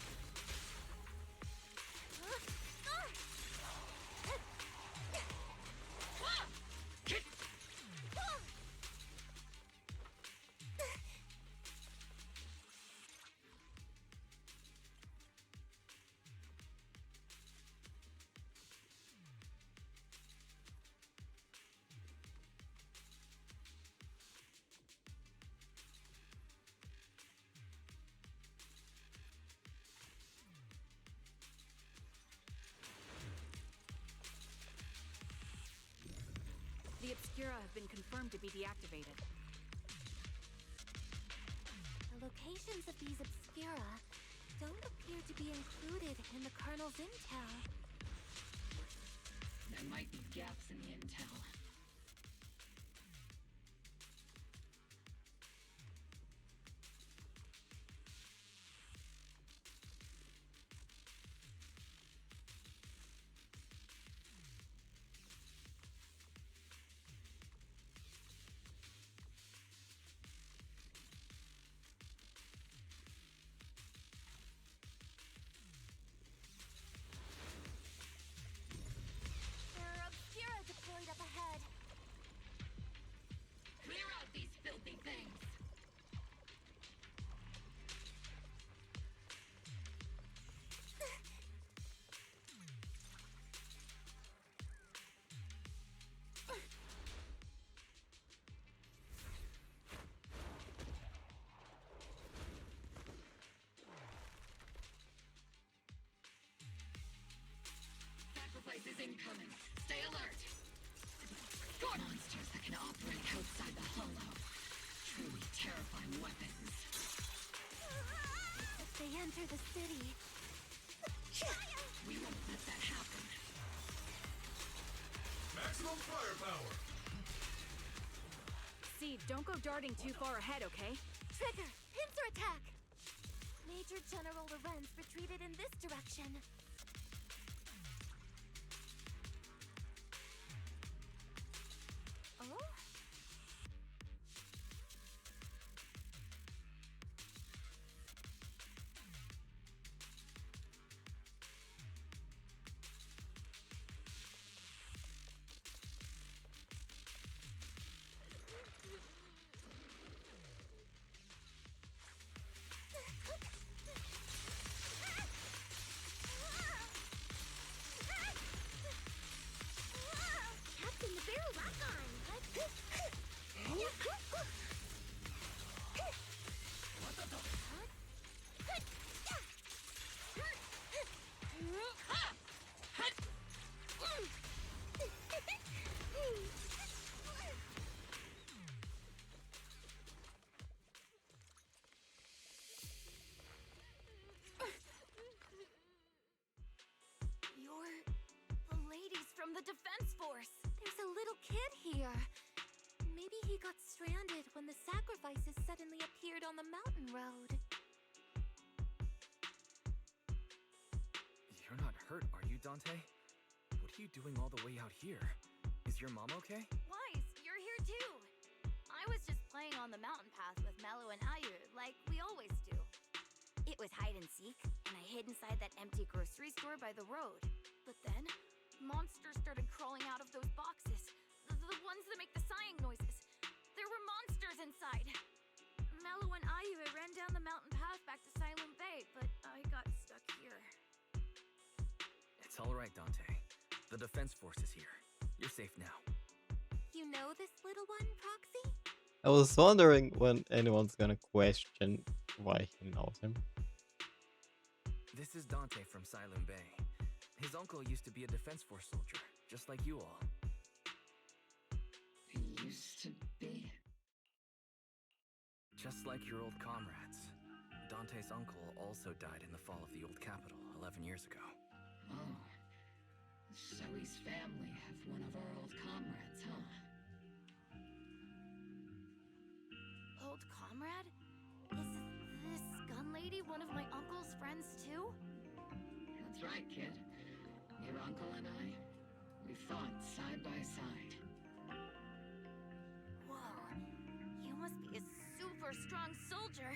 The Obscura have been confirmed to be deactivated. The locations of these Obscura don't appear to be included in the Colonel's intel. There might be gaps in the intel. There are Obscura deployed up ahead. Clear out these filthy things! Sacrifice is incoming. Stay alert! Monsters that can operate outside the hollow. Truly terrifying weapons. If they enter the city, We won't let that happen. Maximum firepower! Seed, don't go darting too far ahead, okay? Trigger, pincer attack! Major General Lorenz retreated in this direction. from the defense force. There's a little kid here. Maybe he got stranded when the sacrifices suddenly appeared on the mountain road. You're not hurt, are you, Dante? What are you doing all the way out here? Is your mom okay? Wise, you're here too. I was just playing on the mountain path with Mello and Ayu, like we always do. It was hide and seek, and I hid inside that empty grocery store by the road. But then, monsters started crawling out of those boxes. The ones that make the sighing noises. There were monsters inside. Mello and Ayu ran down the mountain path back to Silent Bay, but I got stuck here. It's all right, Dante. The defense force is here. You're safe now. You know this little one, Proxy? I was wondering when anyone's gonna question why he knows him. This is Dante from Silent Bay. His uncle used to be a defense force soldier, just like you all. He used to be? Just like your old comrades. Dante's uncle also died in the fall of the old capital 11 years ago. Oh. So his family have one of our old comrades, huh? Old comrade? Is this gun lady one of my uncle's friends too? That's right, kid. Your uncle and I, we fought side by side. Whoa, you must be a super strong soldier.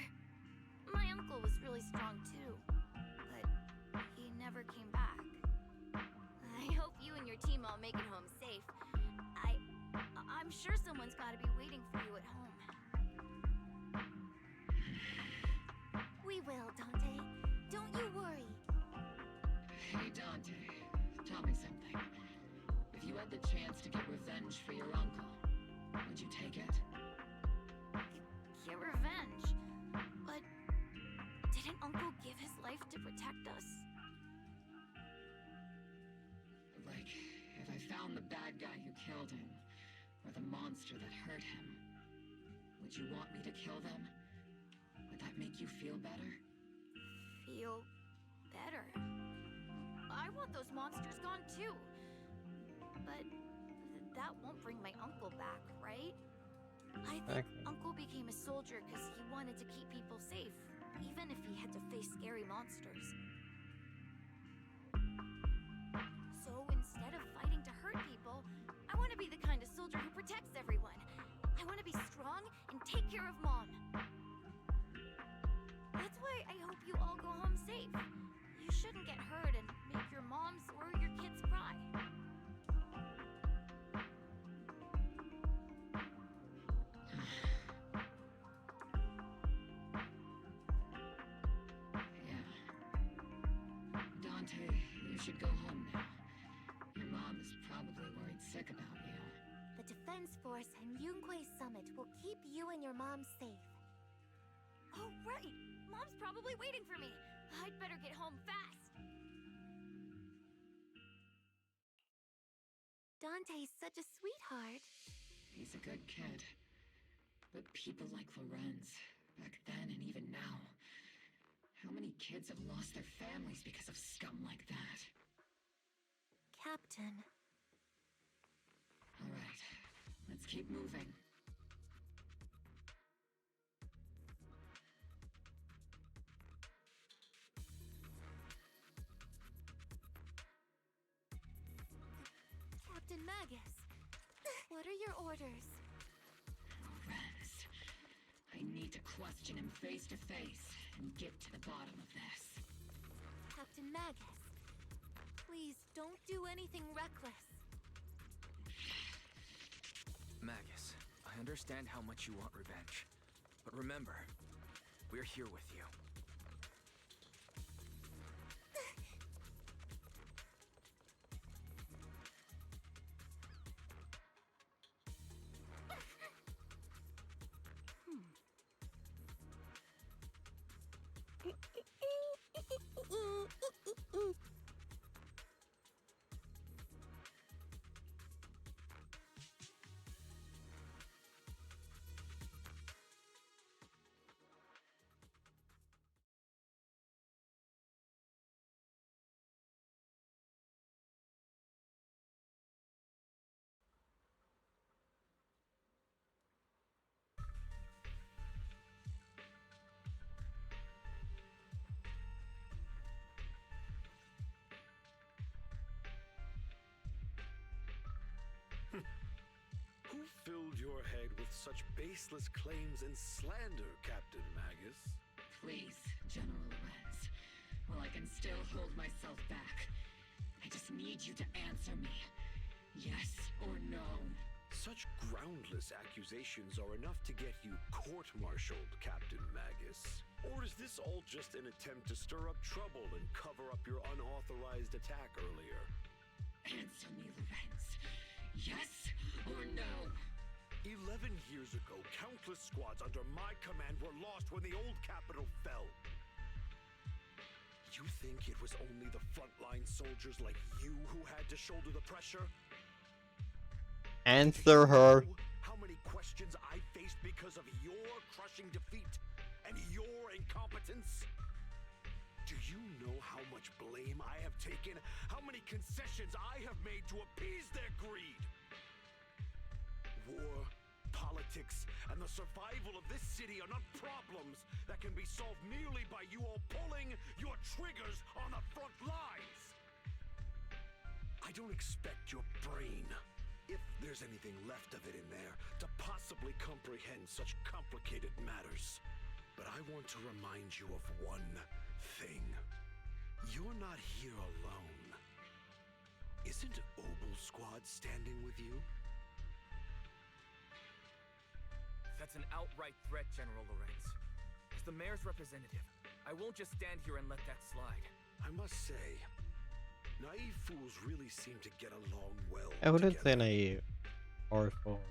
My uncle was really strong too, but he never came back. I hope you and your team all make it home safe. I'm sure someone's gotta be waiting for you at home. We will, Dante. Don't you worry. Hey, Dante, tell me something. If you had the chance to get revenge for your uncle, would you take it? Get revenge? But didn't Uncle give his life to protect us? Like, if I found the bad guy who killed him, or the monster that hurt him, would you want me to kill them? Would that make you feel better? Feel better? I want those monsters gone too. But that won't bring my uncle back, right? I think Uncle became a soldier because he wanted to keep people safe, even if he had to face scary monsters. So instead of fighting to hurt people, I want to be the kind of soldier who protects everyone. I want to be strong and take care of Mom. That's why I hope you all go home safe. You shouldn't get hurt and make your moms or your kids cry. Yeah. Dante, you should go home now. Your mom is probably worried sick about you. The Defense Force and Yunquei Summit will keep you and your mom safe. Oh, right! Mom's probably waiting for me. I'd better get home fast. Dante's such a sweetheart. He's a good kid. But people like Lorenz, back then and even now, how many kids have lost their families because of scum like that? Captain. All right, let's keep moving. Captain Magus, what are your orders? Lorenz, I need to question him face to face and get to the bottom of this. Captain Magus, please don't do anything reckless. Magus, I understand how much you want revenge. But remember, we're here with you. filled your head with such baseless claims and slander, Captain Magus? Please, General Lorenz. While I can still hold myself back, I just need you to answer me. Yes or no? Such groundless accusations are enough to get you court-martialed, Captain Magus. Or is this all just an attempt to stir up trouble and cover up your unauthorized attack earlier? Answer me, Lorenz. Yes or no? 11 years ago, countless squads under my command were lost when the old capital fell. You think it was only the frontline soldiers like you who had to shoulder the pressure? Answer her. How many questions I faced because of your crushing defeat and your incompetence? Do you know how much blame I have taken? How many concessions I have made to appease their greed? War, politics, and the survival of this city are not problems that can be solved merely by you all pulling your triggers on the front lines. I don't expect your brain, if there's anything left of it in there, to possibly comprehend such complicated matters. But I want to remind you of one thing. You're not here alone. Isn't Obel Squad standing with you? That's an outright threat, General Lorenz. As the mayor's representative, I won't just stand here and let that slide. I must say, naive fools really seem to get along well I wouldn't say together. naive or fool.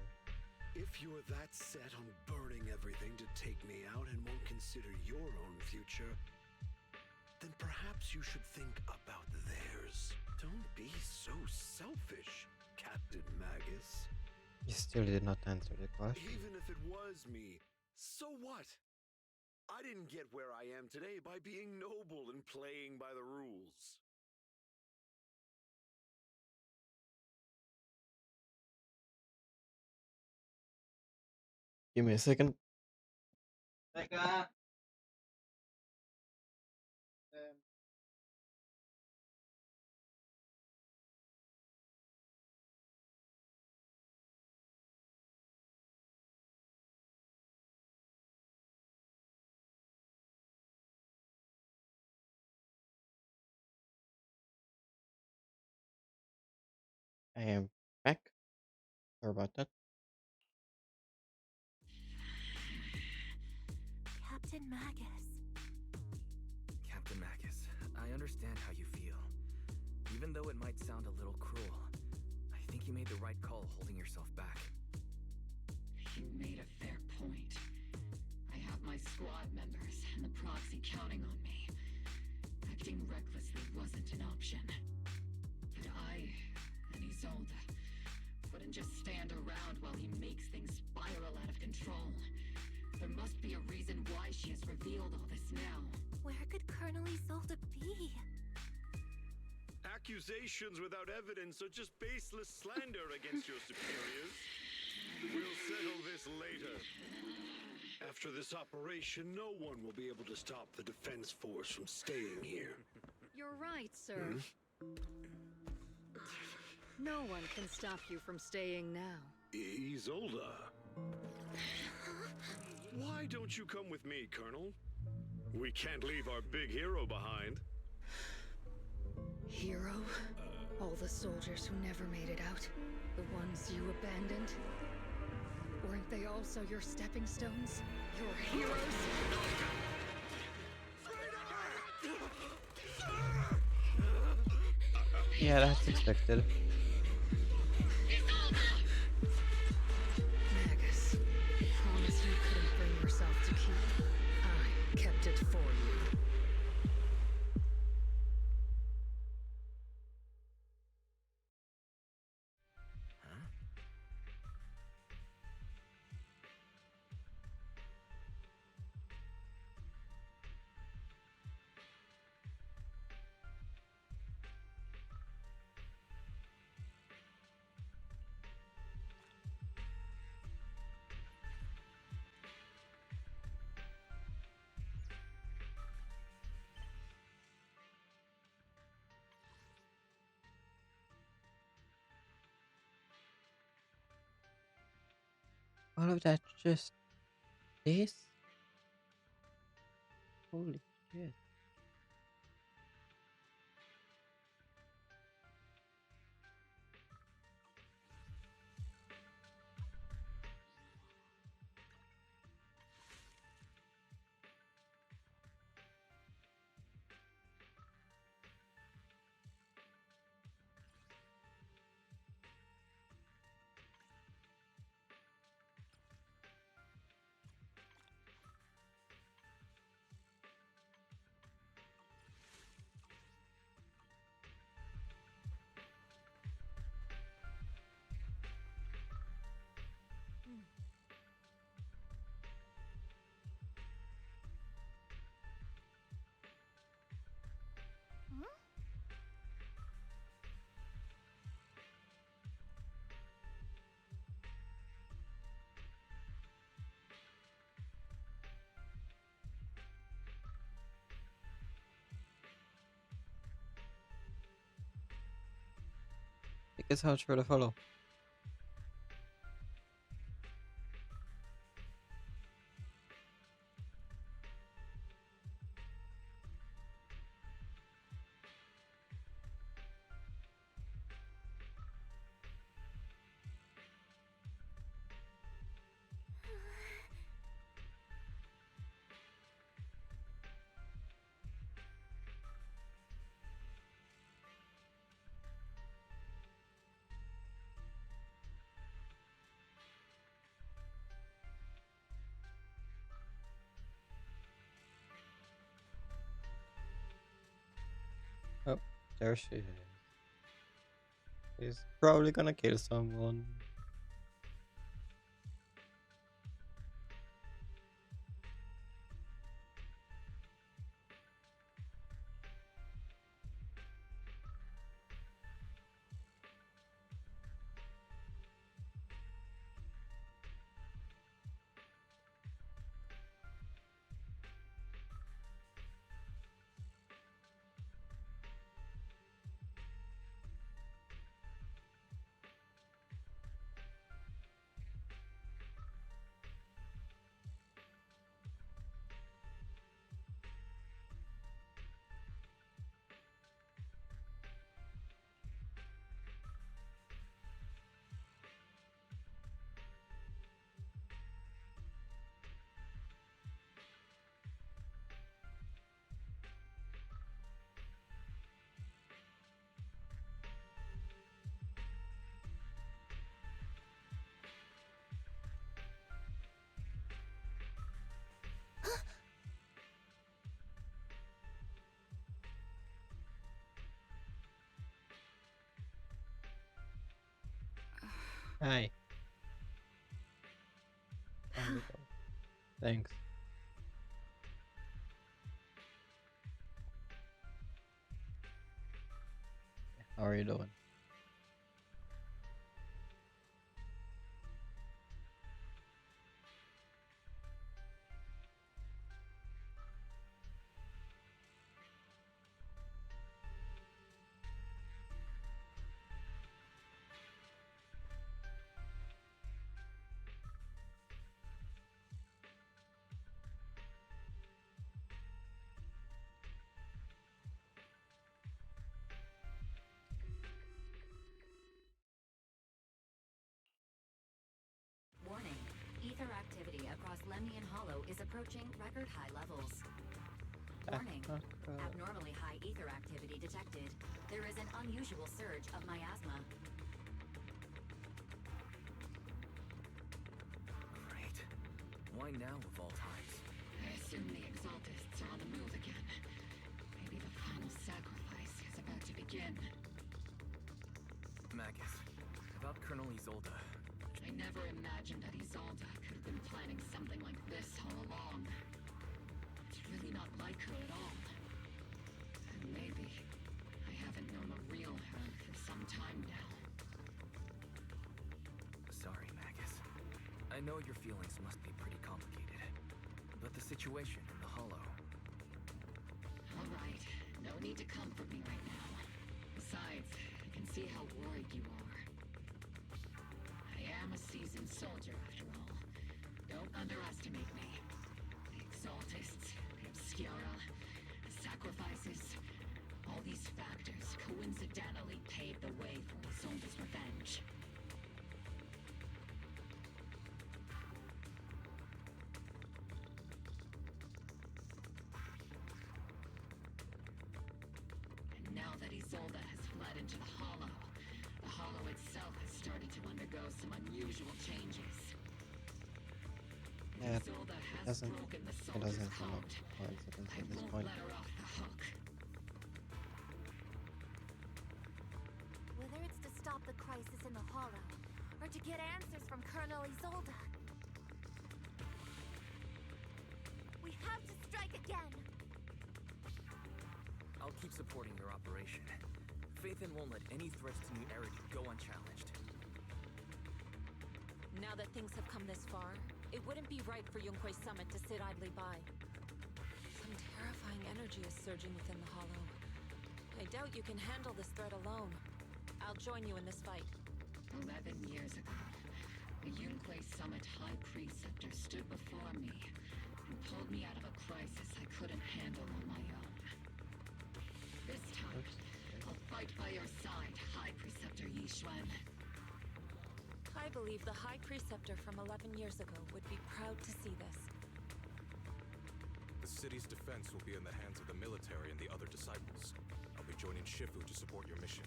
If you're that set on burning everything to take me out and won't consider your own future, then perhaps you should think about theirs. Don't be so selfish, Captain Magus. You still did not answer the question. Even if it was me, so what? I didn't get where I am today by being noble and playing by the rules. Give me a second. I am back. Sorry about that. Captain Magus. Captain Magus, I understand how you feel. Even though it might sound a little cruel, I think you made the right call holding yourself back. You made a fair point. I have my squad members and the proxy counting on me. Acting recklessly wasn't an option. But I and Isolde wouldn't just stand around while he makes things spiral out of control. There must be a reason why she has revealed all this now. Where could Colonel Isolde be? Accusations without evidence are just baseless slander against your superiors. We'll settle this later. After this operation, no one will be able to stop the defense force from staying here. You're right, sir. No one can stop you from staying now. Isolde. Why don't you come with me, Colonel? We can't leave our big hero behind. Hero? All the soldiers who never made it out? The ones you abandoned? Weren't they also your stepping stones? Your heroes? Yeah, that's expected. Magus, promise you couldn't bring yourself to keep. I kept it for you. All of that just this? Holy shit. I guess how sure to follow. Oh, there she is. She's probably gonna kill someone. Hi. How you doing? Thanks. How are you doing? Warning. Ether activity across Lemnian Hollow is approaching record high levels. Warning. Abnormally high ether activity detected. There is an unusual surge of miasma. Great. Why now of all times? I assume the Exaltists are on the move again. Maybe the final sacrifice is about to begin. Magus, about Colonel Isolde. I never imagined that Isolde could have been planning something like this all along. It's really not like her at all. And maybe I haven't known the real her for some time now. Sorry, Magus. I know your feelings must be pretty complicated. But the situation in the Hollow... All right, no need to comfort me right now. Besides, I can see how worried you are. I am a seasoned soldier, after all. underestimate me. The Exaltists, the Obscura, the sacrifices, all these factors coincidentally paved the way for Isolde's revenge. And now that Isolde has fled into the Hollow itself has started to undergo some unusual changes. Yeah, Isolde it has doesn't broken the it doesn't soldier's have enough code. coincidence I at this won't point. let her off the hook. Whether it's to stop the crisis in the Hollow, or to get answers from Colonel Isolde, we have to strike again! I'll keep supporting your operation. Phaethon won't let any threats to New Eridu go unchallenged. Now that things have come this far, it wouldn't be right for Yunque's summit to sit idly by. Some terrifying energy is surging within the Hollow. I doubt you can handle this threat alone. I'll join you in this fight. 11 years ago, the Yunque Summit High Preceptor stood before me and pulled me out of a crisis I couldn't handle on my own. This time, I'll fight by your side, High Preceptor Yixuan. I believe the High Preceptor from 11 years ago would be proud to see this. The city's defense will be in the hands of the military and the other disciples. I'll be joining Shifu to support your mission.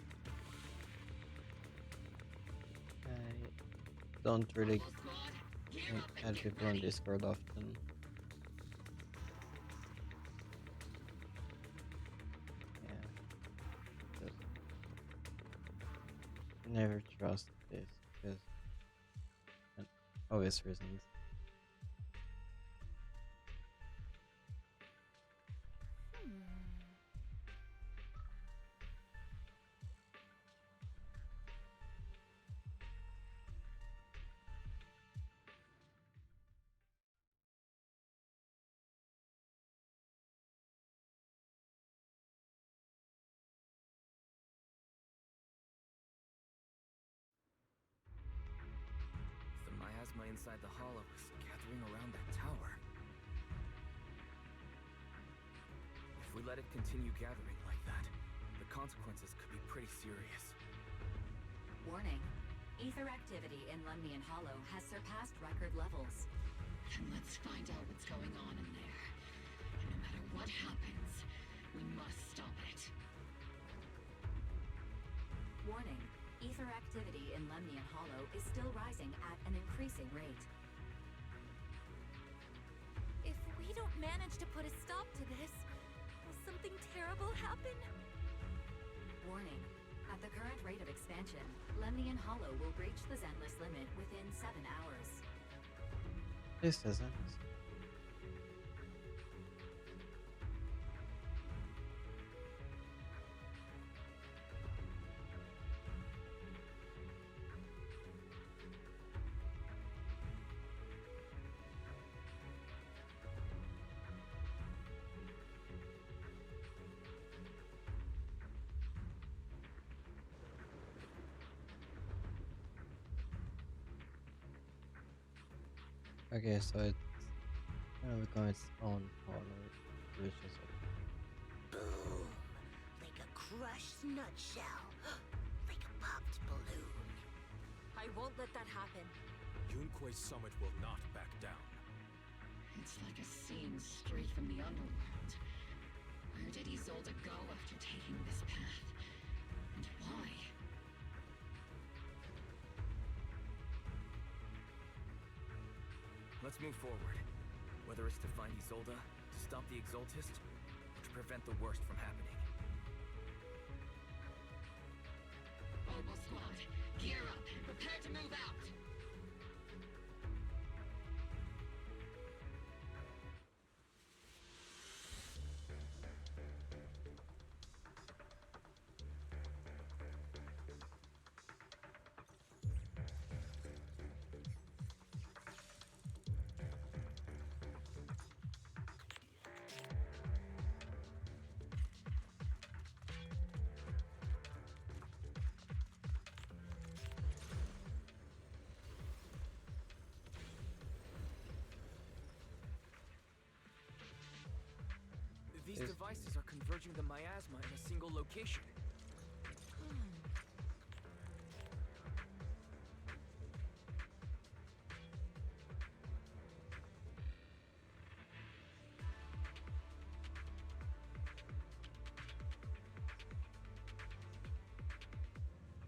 I don't really add people on Discord often. Yeah. Never trust this because obvious reasons. The miasma inside the Hollow is gathering around that tower. If we let it continue gathering like that, the consequences could be pretty serious. Warning. Ether activity in Lemnian Hollow has surpassed record levels. Then let's find out what's going on in there. And no matter what happens, we must stop it. Warning. Ether activity in Lemnian Hollow is still rising at an increasing rate. If we don't manage to put a stop to this, will something terrible happen? Warning. At the current rate of expansion, Lemnian Hollow will reach the Zenless limit within 7 hours. This isn't. Okay, so it's gonna become its own hollow, which is Boom. Like a crushed nutshell. Like a popped balloon. I won't let that happen. Yunque's summit will not back down. It's like a scene straight from the underworld. Where did Isolde go after taking this path? And why? Let's move forward. Whether it's to find Isolde, to stop the Exaltist, or to prevent the worst from happening. Obo Squad, gear up and prepare to move out! these devices are converging the miasma in a single location.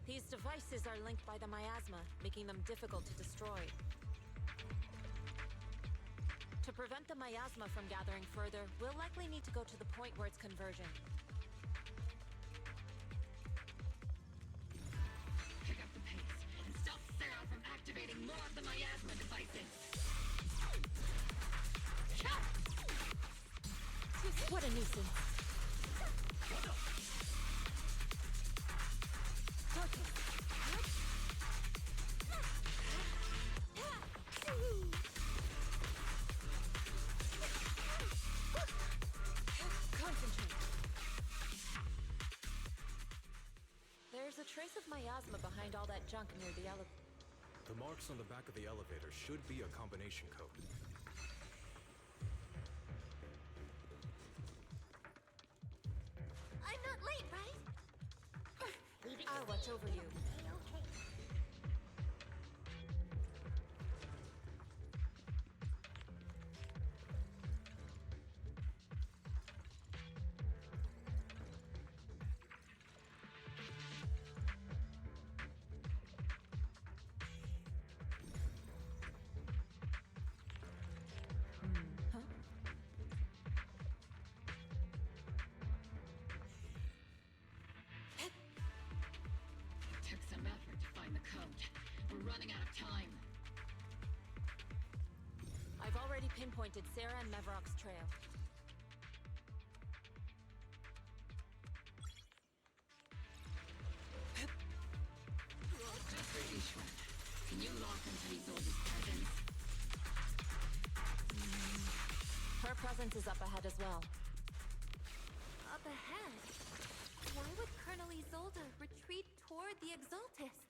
These devices are linked by the miasma, making them difficult to destroy. To prevent the miasma from gathering further, we'll likely need to go to the point where it's converging. Pick up the pace and stop Sarah from activating more of the miasma devices. What a nuisance. There's a trace of miasma behind all that junk near the elevator. The marks on the back of the elevator should be a combination code. I'm not late, right? I'll watch over you. Okay. Took some effort to find the code. We're running out of time. I've already pinpointed Sarah and Mevrock's trail. Dr. Ishwan, can you lock into Isolde's presence? Her presence is up ahead as well. Up ahead? Why would Colonel Isolde retreat toward the Exaltists?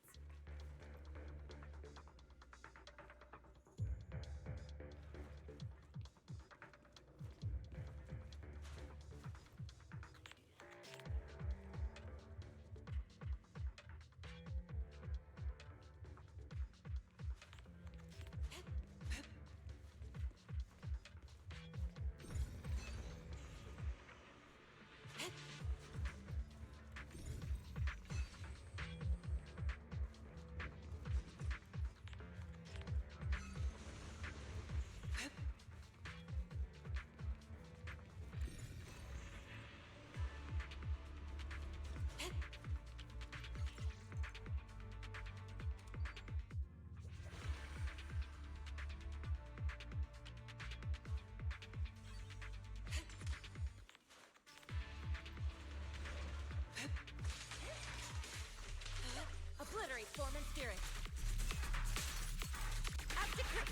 Obliterate form and spirit.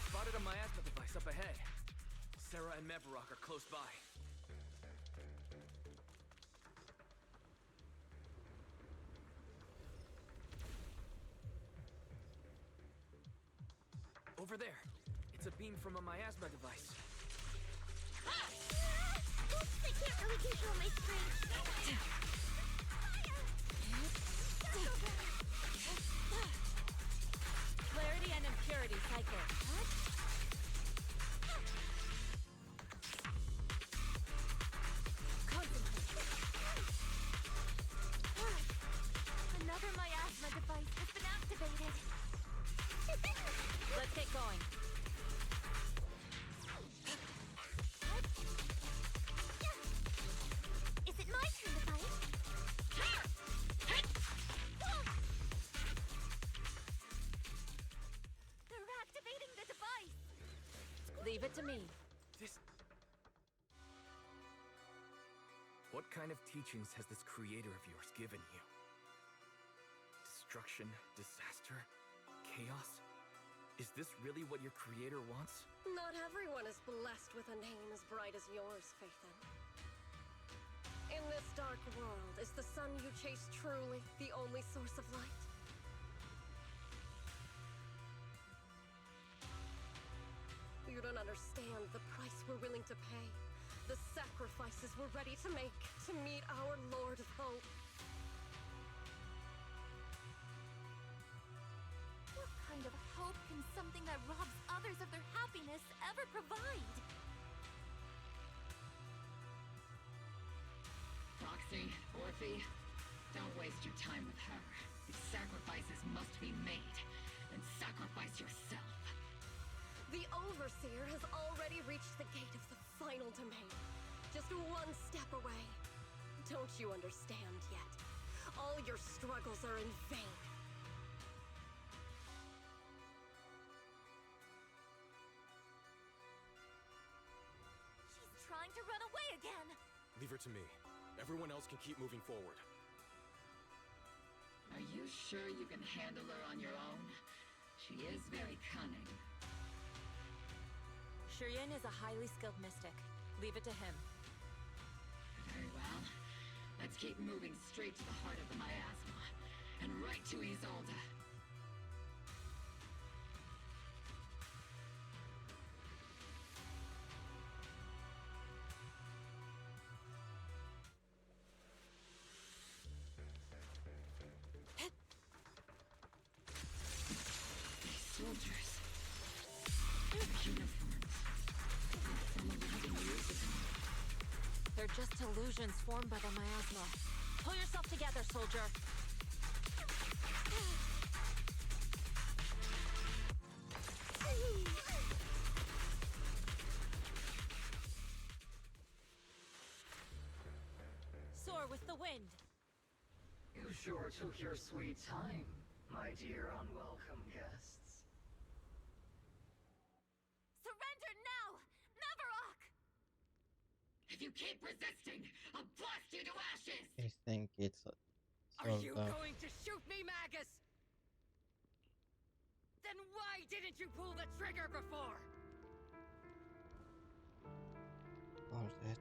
Spotted a miasma device up ahead. Sarah and Mevrock are close by. Over there. It's a beam from a miasma device. Oops, I can't really control my strength. Clarity and impurity cycle. Another miasma device has been activated. Let's get going. Is it my turn to fight? They're activating the device. Leave it to me. What kind of teachings has this creator of yours given you? Destruction, disaster, chaos? Is this really what your creator wants? Not everyone is blessed with a name as bright as yours, Phaethon. In this dark world, is the sun you chase truly the only source of light? You don't understand the price we're willing to pay The sacrifices we're ready to make to meet our Lord of Hope. What kind of hope can something that robs others of their happiness ever provide? Roxy, Orphe, don't waste your time with her. If sacrifices must be made, then sacrifice yourself. The Overseer has already reached the gate of the final domain. Just one step away. Don't you understand yet? All your struggles are in vain. She's trying to run away again! Leave her to me. Everyone else can keep moving forward. Are you sure you can handle her on your own? She is very cunning. Shiryen is a highly skilled mystic. Leave it to him. Very well. Let's keep moving straight to the heart of the miasma, and right to Isolde. These soldiers. Their uniforms. Some of them years ago. They're just illusions formed by the miasma. Pull yourself together, soldier. Soar with the wind. You sure took your sweet time, my dear unwelcome guests. Surrender now! Neverok! If you keep resisting, I'll blast you to ashes! I think it's Are you sort of going to shoot me, Magus? Then why didn't you pull the trigger before? oh shit.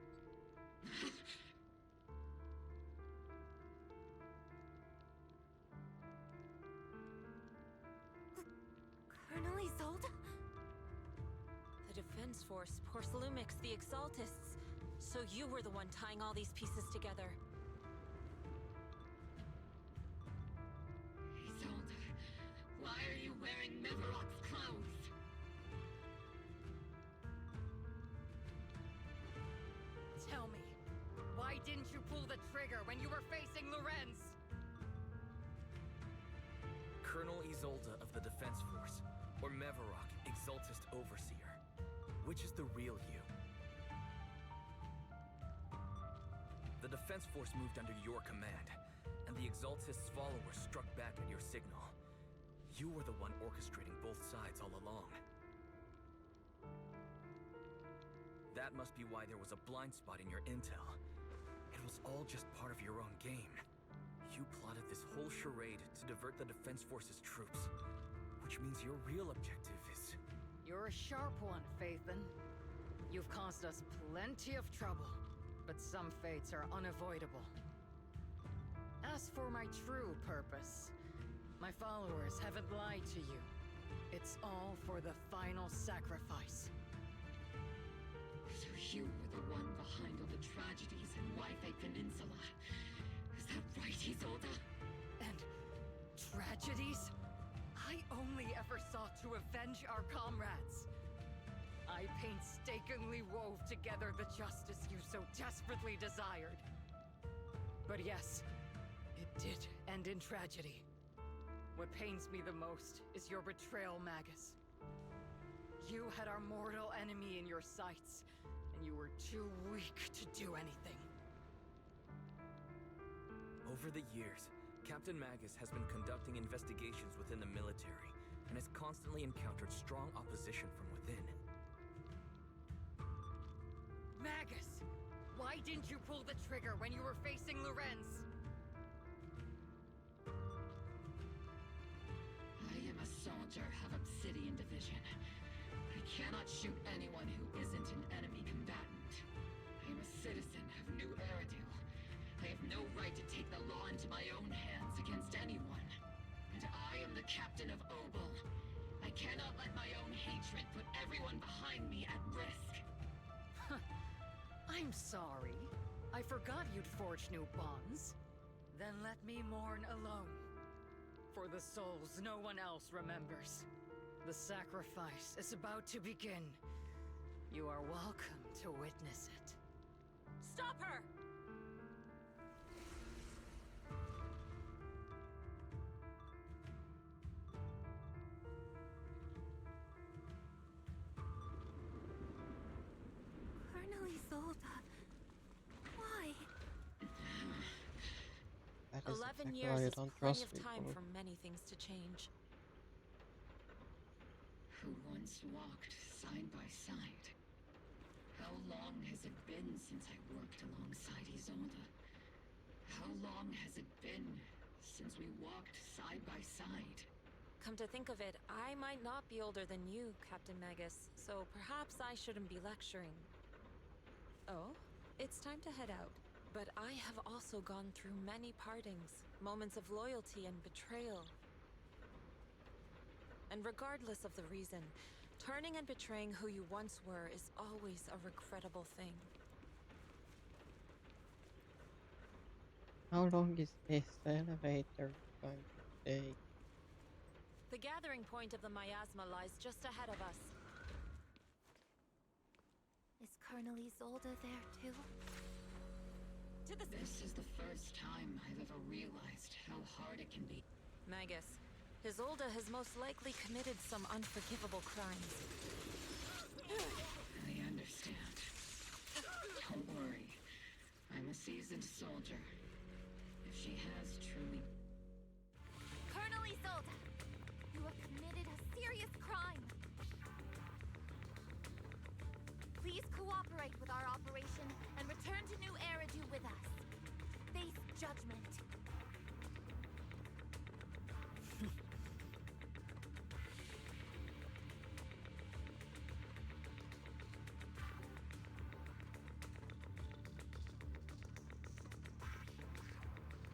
Colonel Isolde? The Defense Force, Porcelumix, the Exaltists. So you were the one tying all these pieces together. Isolde, why are you wearing Mevarok's clothes? Tell me, why didn't you pull the trigger when you were facing Lorenz? Colonel Isolde of the Defense Force, or Mevarok, Exaltist Overseer. Which is the real you? The Defense Force moved under your command, and the Exaltist's followers struck back at your signal. You were the one orchestrating both sides all along. That must be why there was a blind spot in your intel. It was all just part of your own game. You plotted this whole charade to divert the Defense Force's troops, which means your real objective is... You're a sharp one, Phaethon. You've caused us plenty of trouble, but some fates are unavoidable. As for my true purpose, my followers haven't lied to you. It's all for the final sacrifice. So you were the one behind all the tragedies in Wi-Fi Peninsula. Is that right, Isolde? And tragedies? I only ever sought to avenge our comrades. I painstakingly wove together the justice you so desperately desired. But yes, it did end in tragedy. What pains me the most is your betrayal, Magus. You had our mortal enemy in your sights, and you were too weak to do anything. Over the years, Captain Magus has been conducting investigations within the military and has constantly encountered strong opposition from within. Magus! Why didn't you pull the trigger when you were facing Lorenz? I am a soldier of Obsidian Division. I cannot shoot anyone who isn't an enemy combatant. I am a citizen of New Eridil. I have no right to take the law into my own hands against anyone. And I am the captain of Obel. I cannot let my own hatred put everyone behind me at risk. I I'm sorry. I forgot you'd forged new bonds. Then let me mourn alone. For the souls no one else remembers. The sacrifice is about to begin. You are welcome to witness it. Stop her! Colonel Isolde. Why? That is 11 exactly years why you is don't plenty trust of time people. for many things to change. Who once walked side by side. How long has it been since I worked alongside Isolde? How long has it been since we walked side by side? Come to think of it, I might not be older than you, Captain Magus, so perhaps I shouldn't be lecturing. Oh, it's time to head out. But I have also gone through many partings, moments of loyalty and betrayal. And regardless of the reason, turning and betraying who you once were is always a regrettable thing. How long is this elevator going to take? The gathering point of the miasma lies just ahead of us. Is Colonel Isolde there too? This is the first time I've ever realized how hard it can be. Magus, Isolde has most likely committed some unforgivable crimes. I understand. Don't worry. I'm a seasoned soldier. If she has truly... Colonel Isolde! You have committed a serious crime! Please cooperate with our operation and return to New Eridu with us. Face judgment.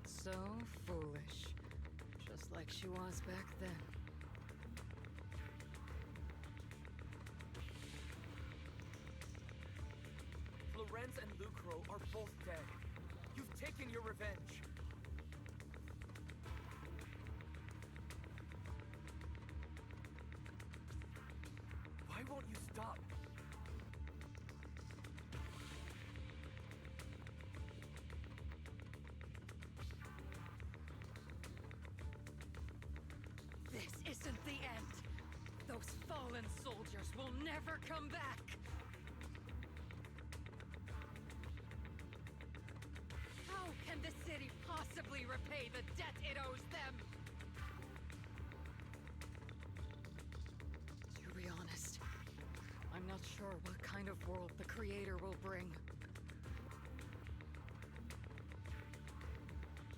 So foolish. Just like she was back then. Lorenz and Lucro are both dead. You've taken your revenge. Why won't you stop? This isn't the end. Those fallen soldiers will never come back. How can the city possibly repay the debt it owes them? To be honest, I'm not sure what kind of world the Creator will bring.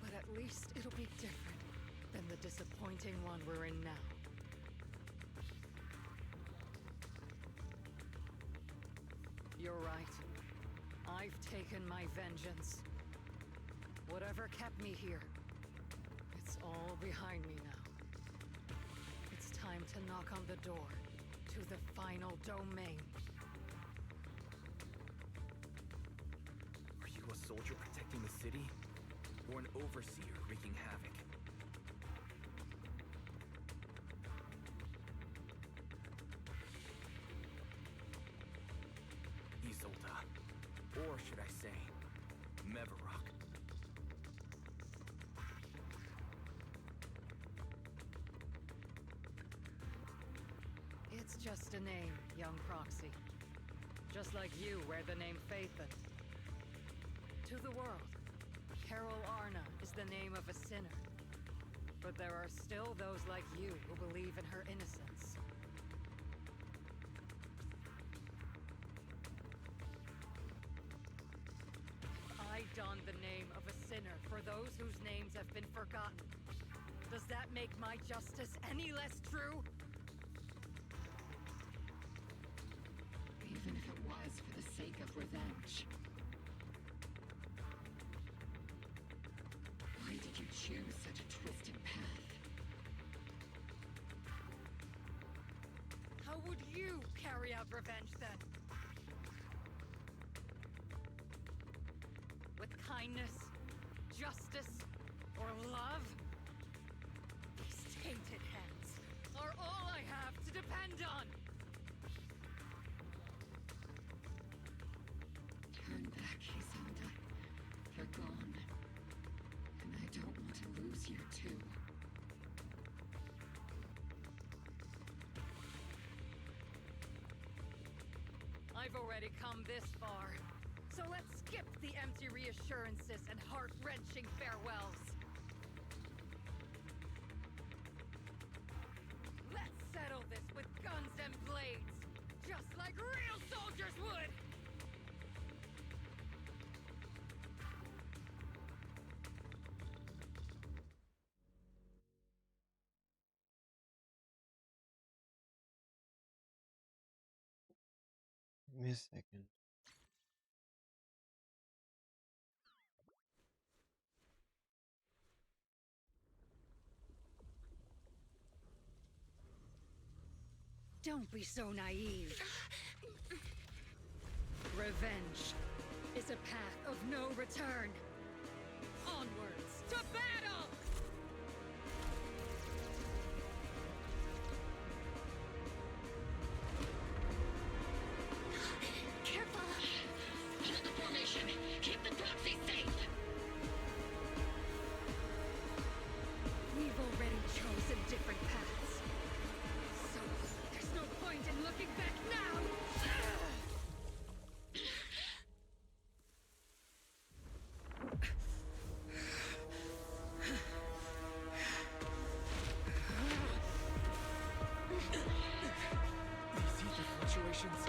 But at least it'll be different than the disappointing one we're in now. You're right. I've taken my vengeance. Whatever kept me here, it's all behind me now. It's time to knock on the door to the final domain. Are you a soldier protecting the city? Or an overseer wreaking havoc? Isolde. Or should I say, Mevarok. It's just a name, young Proxy. Just like you wear the name Phaethon. To the world, Carol Arna is the name of a sinner. But there are still those like you who believe in her innocence. If I don the name of a sinner for those whose names have been forgotten, does that make my justice any less true? Even if it was for the sake of revenge. Why did you choose such a twisted path? How would you carry out revenge then? kindness, justice, or love? These tainted hands are all I have to depend on! Turn back, Isolde. You're gone. And I don't want to lose you, too. I've already come this far, so let's skip the empty reassurances and heart-wrenching farewells. Let's settle this with guns and blades, just like real soldiers would! Give me a second. Don't be so naive. Revenge is a path of no return. Onwards to battle! Careful! Hold the formation! Keep the proxy safe! We've already chosen different paths. So, there's no point in looking back now! These ether fluctuations.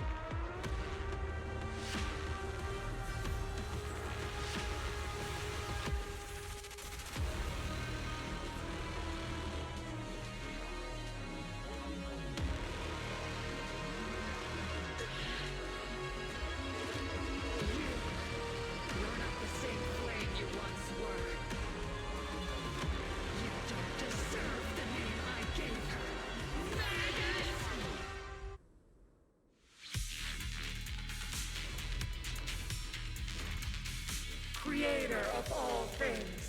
You're not the same flame you once were. You don't deserve the name I gave her. Magus! Creator of all things,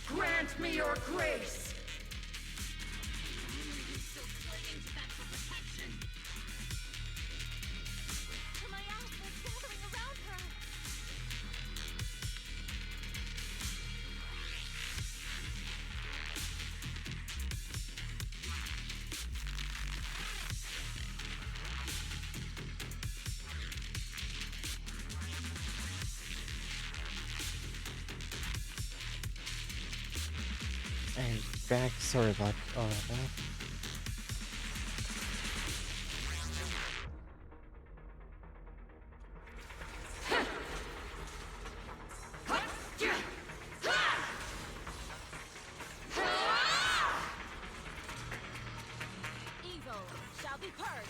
grant me your grace! My eyes were gathering around her. And back. Sorry about all of that. Evil shall be purged.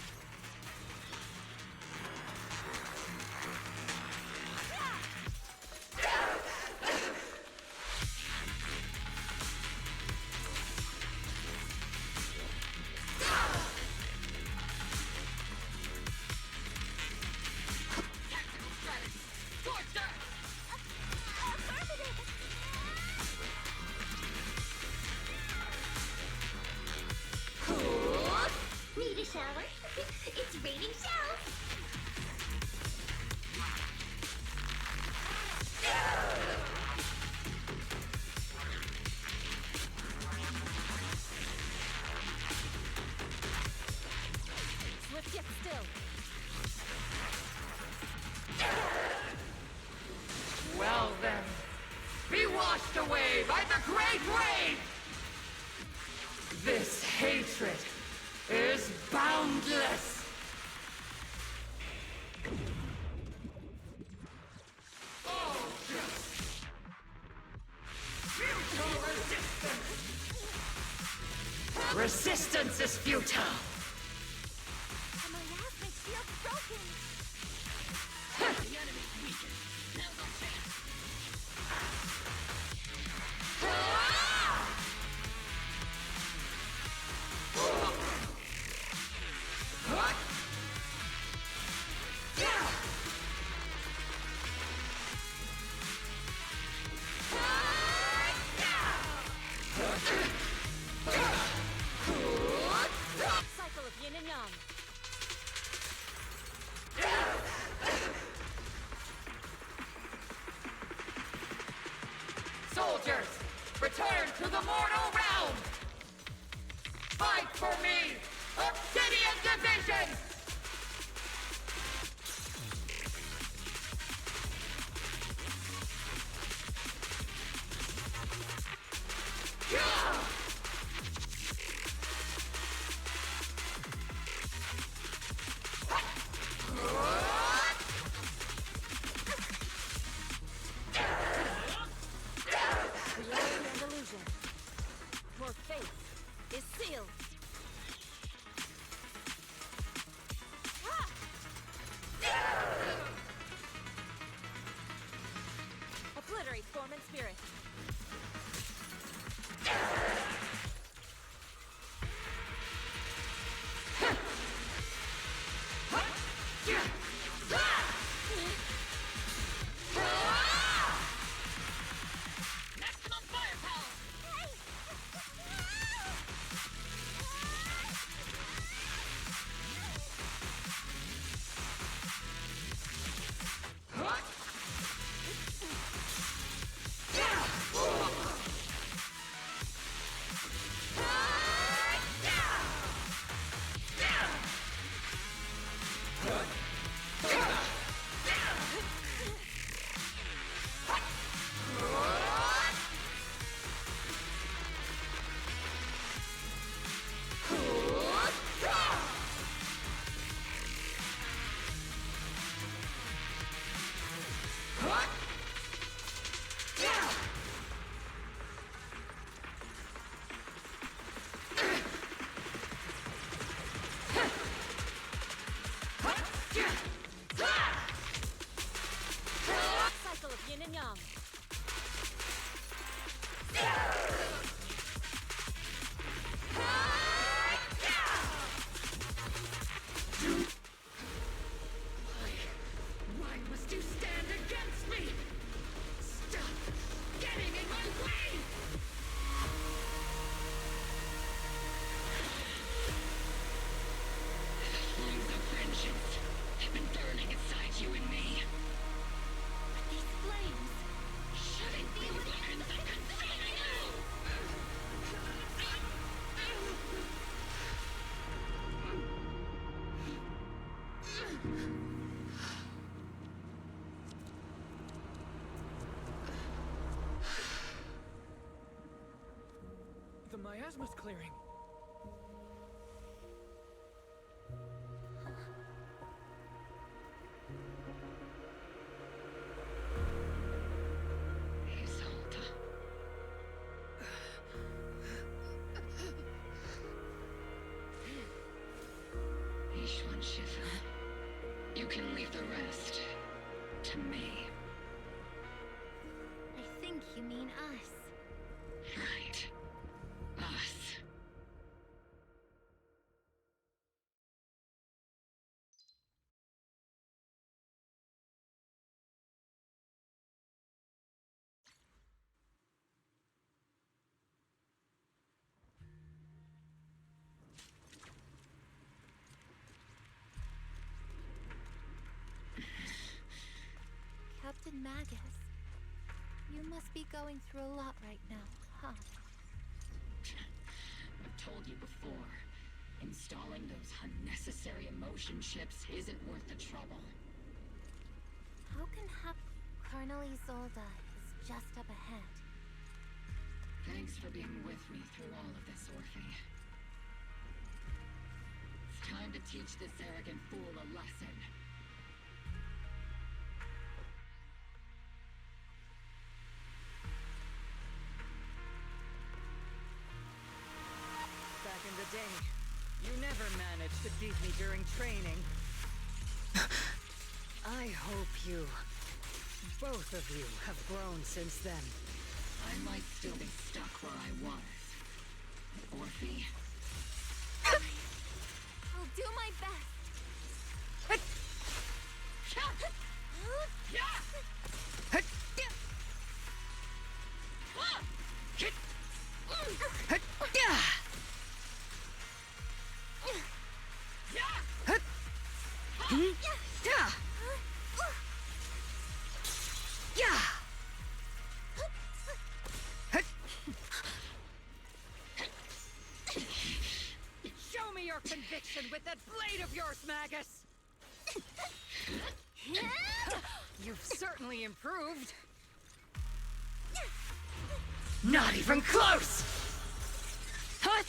Need a shower? It's raining shells! Swift yet still. Well then, be washed away by the great wave! This hatred is boundless! Oh, futile resistance! Resistance is futile! My last makes shield broken. The enemy's weakened. Now's our chance. to the mortal realm! Fight for me! Obsidian Division! Reality and illusion. Your fate is sealed. Obliterate form and spirit. Maximum firepower! Cycle of yin and yang. Why must you stand against me? Stop getting in my way! Flames of vengeance have been burning inside you and me. These flames. Shouldn't be weapons of consuming you! The miasma's clearing. Isolde. Ishwan Shifu. You can leave the rest to me. I think you mean us. Right. Us. Captain Magus, you must be going through a lot right now, huh? I've told you before, installing those unnecessary emotion chips isn't worth the trouble. How can Colonel Isolde is just up ahead. Thanks for being with me through all of this, Orphe. It's time to teach this arrogant fool a lesson. Back in the day, you never managed to beat me during training. I hope you, both of you, have grown since then. I might still be stuck where I was. Orphe. I'll do my best. your conviction with that blade of yours, Magus! You've certainly improved. Not even close! Huh?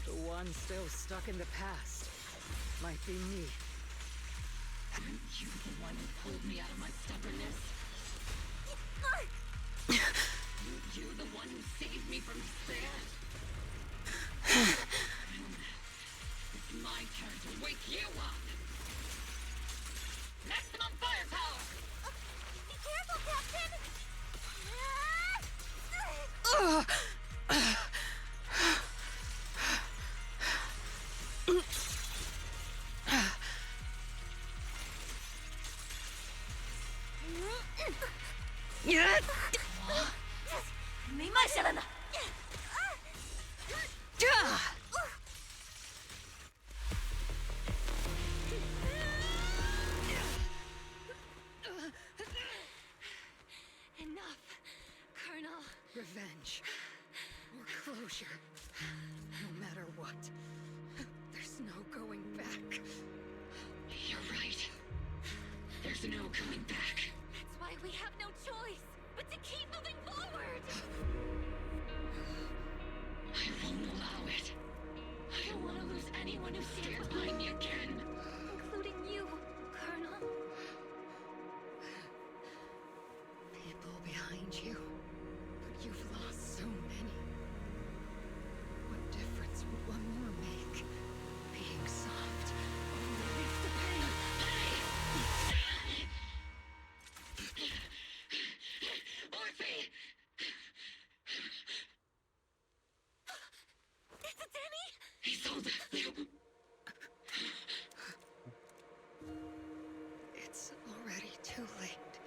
The one still stuck in the past might be me. Aren't you the one who pulled me out of my stubbornness? You the one who saved me from despair? It's my turn to wake you up! Maximum firepower! Be careful, Captain!没慢下来呢。Enough, Colonel. Revenge. Or closure. No matter what. There's no going back. You're right. There's no coming back. That's why we have no choice but to keep moving forward. I won't allow it. I don't want to lose anyone who stands by me again. Including you, Colonel. People behind you. But you've lost so many. What difference would one more make? Being soft only leads to pain. Orphe! Is it Danny? He sold it. It's already too late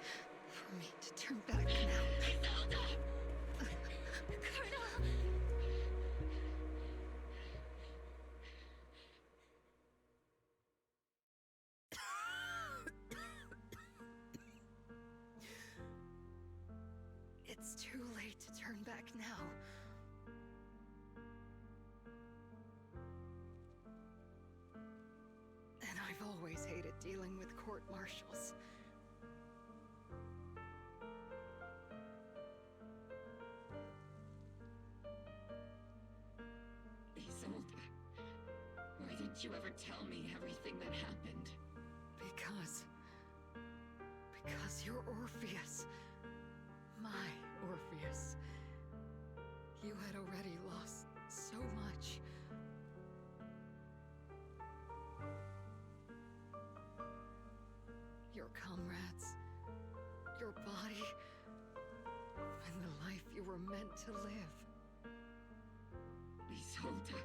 for me to turn back now. Colonel! It's too late to turn back now. And I've always hated dealing with court-martials. Isolde, why didn't you ever tell me everything that happened? Because you're Orpheus. My Orpheus. You had already lost so much. Your comrades, your body, and the life you were meant to live. Isolde.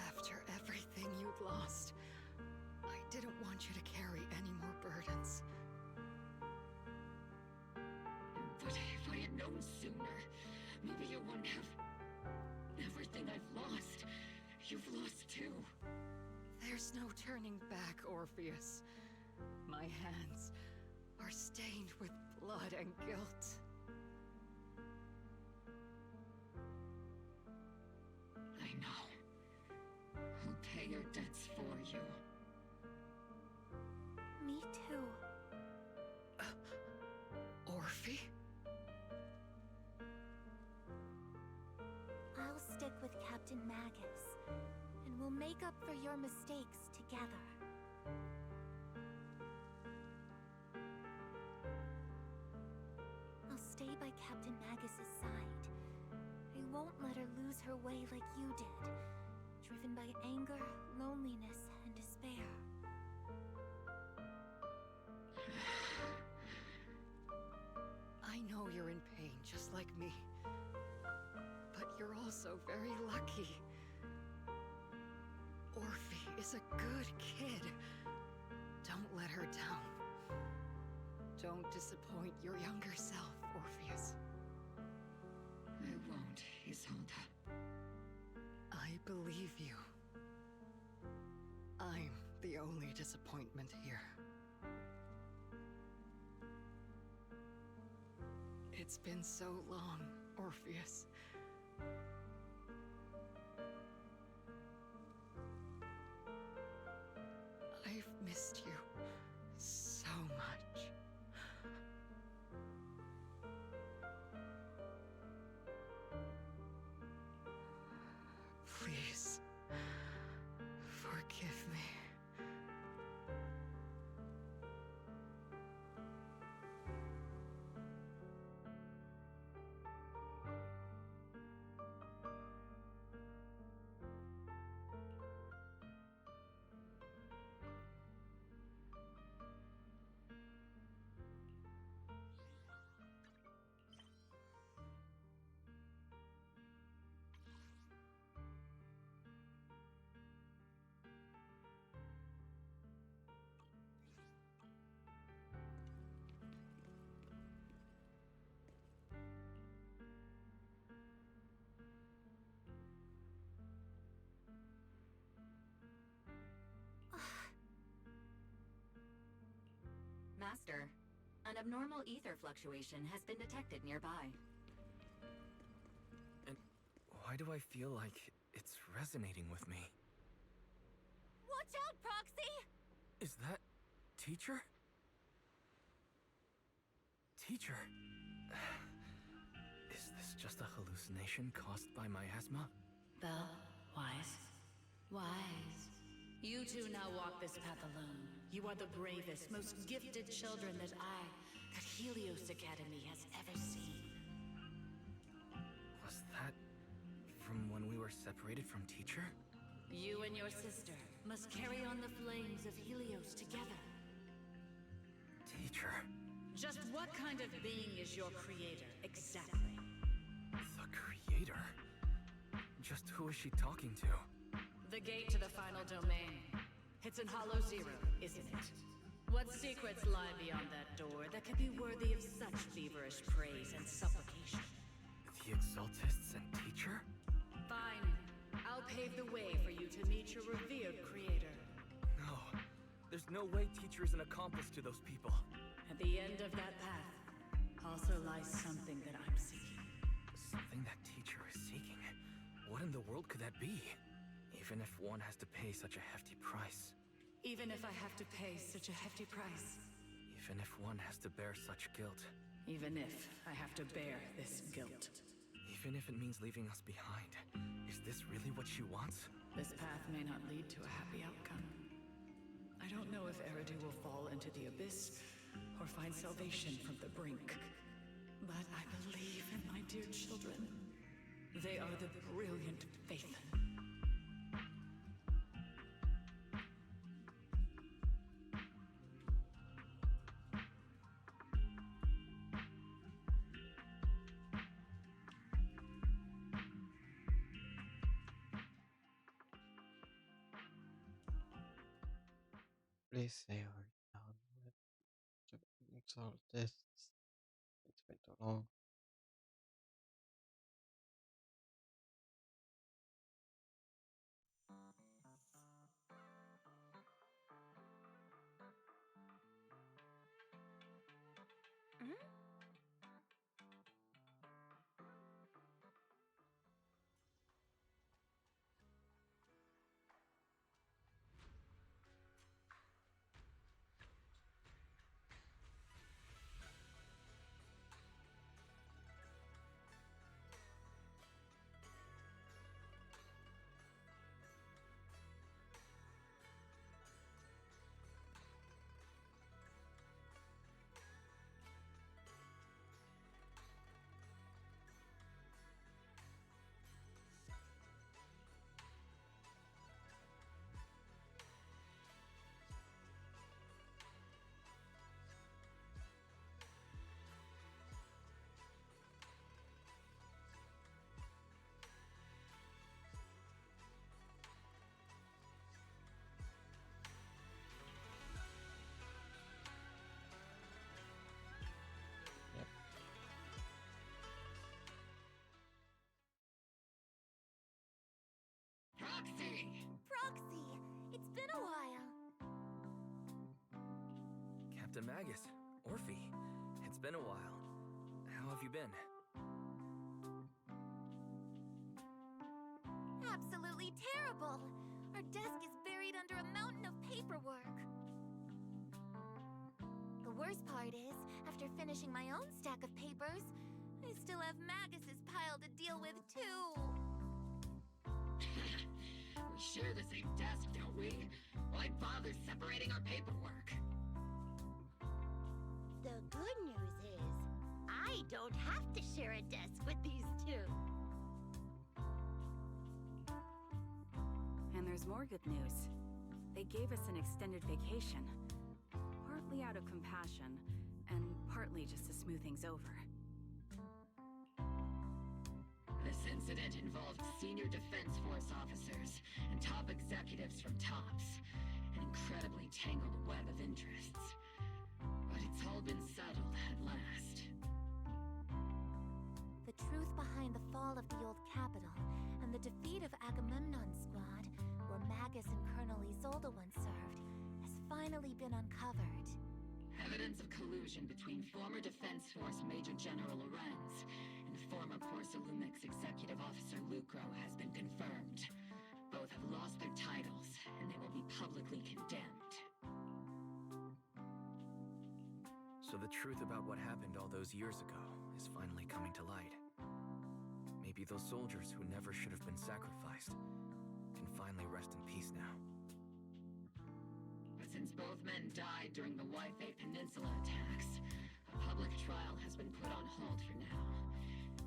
After everything you'd lost, I didn't want you to carry any more burdens. But if I had known sooner, maybe you wouldn't have... Everything I've lost, you've lost too. There's no turning back, Orpheus. My hands are stained with blood and guilt. I know. I'll pay your debts for you. Me too. Orphe? I'll stick with Captain Magus, and we'll make up for your mistakes together. I'll stay by Captain Magus's side. I won't let her lose her way like you did, driven by anger, loneliness, and despair. I know you're in pain, just like me. But you're also very lucky. Orphe is a good kid. Don't let her down. Don't disappoint your younger self, Orpheus. I won't, Isolde. I believe you. I'm the only disappointment here. It's been so long, Orpheus. I've missed you so much. Please, forgive me. Master, an abnormal ether fluctuation has been detected nearby. And why do I feel like it's resonating with me? Watch out, Proxy! Is that Teacher? Teacher? Is this just a hallucination caused by my asthma? Belle, Wise. Wise. You two now walk this path alone. You are the bravest, most gifted children that Helios Academy has ever seen. Was that from when we were separated from Teacher? You and your sister must carry on the flames of Helios together. Teacher. Just what kind of being is your creator, exactly? The creator? Just who is she talking to? The gate to the final domain. It's in Hollow Zero, isn't it? What secrets lie beyond that door that could be worthy of such feverish praise and supplication? The Exaltists and Teacher? Fine. I'll pave the way for you to meet your revered creator. No. There's no way Teacher is an accomplice to those people. At the end of that path also lies something that I'm seeking. Something that Teacher is seeking? What in the world could that be? Even if one has to pay such a hefty price. Even if I have to pay such a hefty price. Even if one has to bear such guilt. Even if I have to bear this guilt. Even if it means leaving us behind. Is this really what she wants? This path may not lead to a happy outcome. I don't know if Eridu will fall into the abyss or find salvation from the brink. But I believe in my dear children. They are the brilliant Phaethon. Please say we're done with the exaltists. It's been too long. Proxy! Proxy! It's been a while. Captain Magus, Orphe, it's been a while. How have you been? Absolutely terrible! Our desk is buried under a mountain of paperwork. The worst part is, after finishing my own stack of papers, I still have Magus's pile to deal with too. We share the same desk, don't we? Why bother separating our paperwork? The good news is, I don't have to share a desk with these two. And there's more good news. They gave us an extended vacation. Partly out of compassion, and partly just to smooth things over. This incident involved senior Defense Force officers and top executives from TOPS. An incredibly tangled web of interests. But it's all been settled at last. The truth behind the fall of the old capital and the defeat of Agamemnon's squad, where Magus and Colonel Isolde once served, has finally been uncovered. Evidence of collusion between former Defense Force Major General Lorenz and former Porcelumix Executive Officer Lucro has been confirmed. Both have lost their titles, and they will be publicly condemned. So the truth about what happened all those years ago is finally coming to light. Maybe those soldiers who never should have been sacrificed can finally rest in peace now. But since both men died during the Waifei Peninsula attacks, a public trial has been put on hold for now.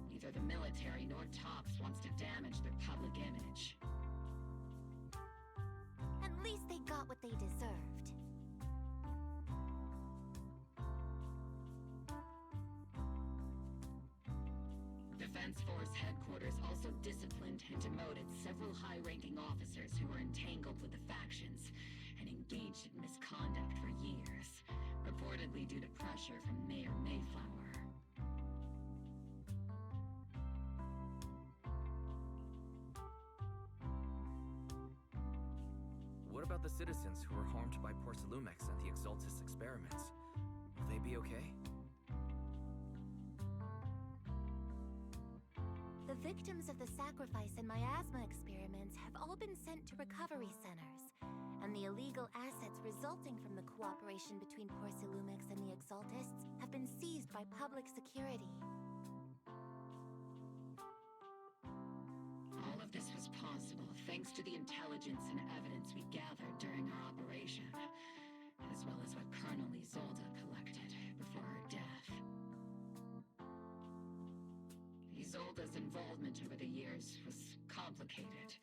Neither the military nor TOPS wants to damage their public image. At least they got what they deserved. Defense Force headquarters also disciplined and demoted several high-ranking officers who were entangled with the factions and engaged in misconduct for years, reportedly due to pressure from Mayor Mayflower. What about the citizens who were harmed by Porcelumix and the Exaltis experiments? Will they be okay? The victims of the sacrifice and miasma experiments have all been sent to recovery centers, and the illegal assets resulting from the cooperation between Porcelumix and the Exaltists have been seized by public security. All of this was possible thanks to the intelligence and evidence we gathered during our operation, as well as what Colonel Isolde collected before her death. Isolde's involvement over the years was complicated.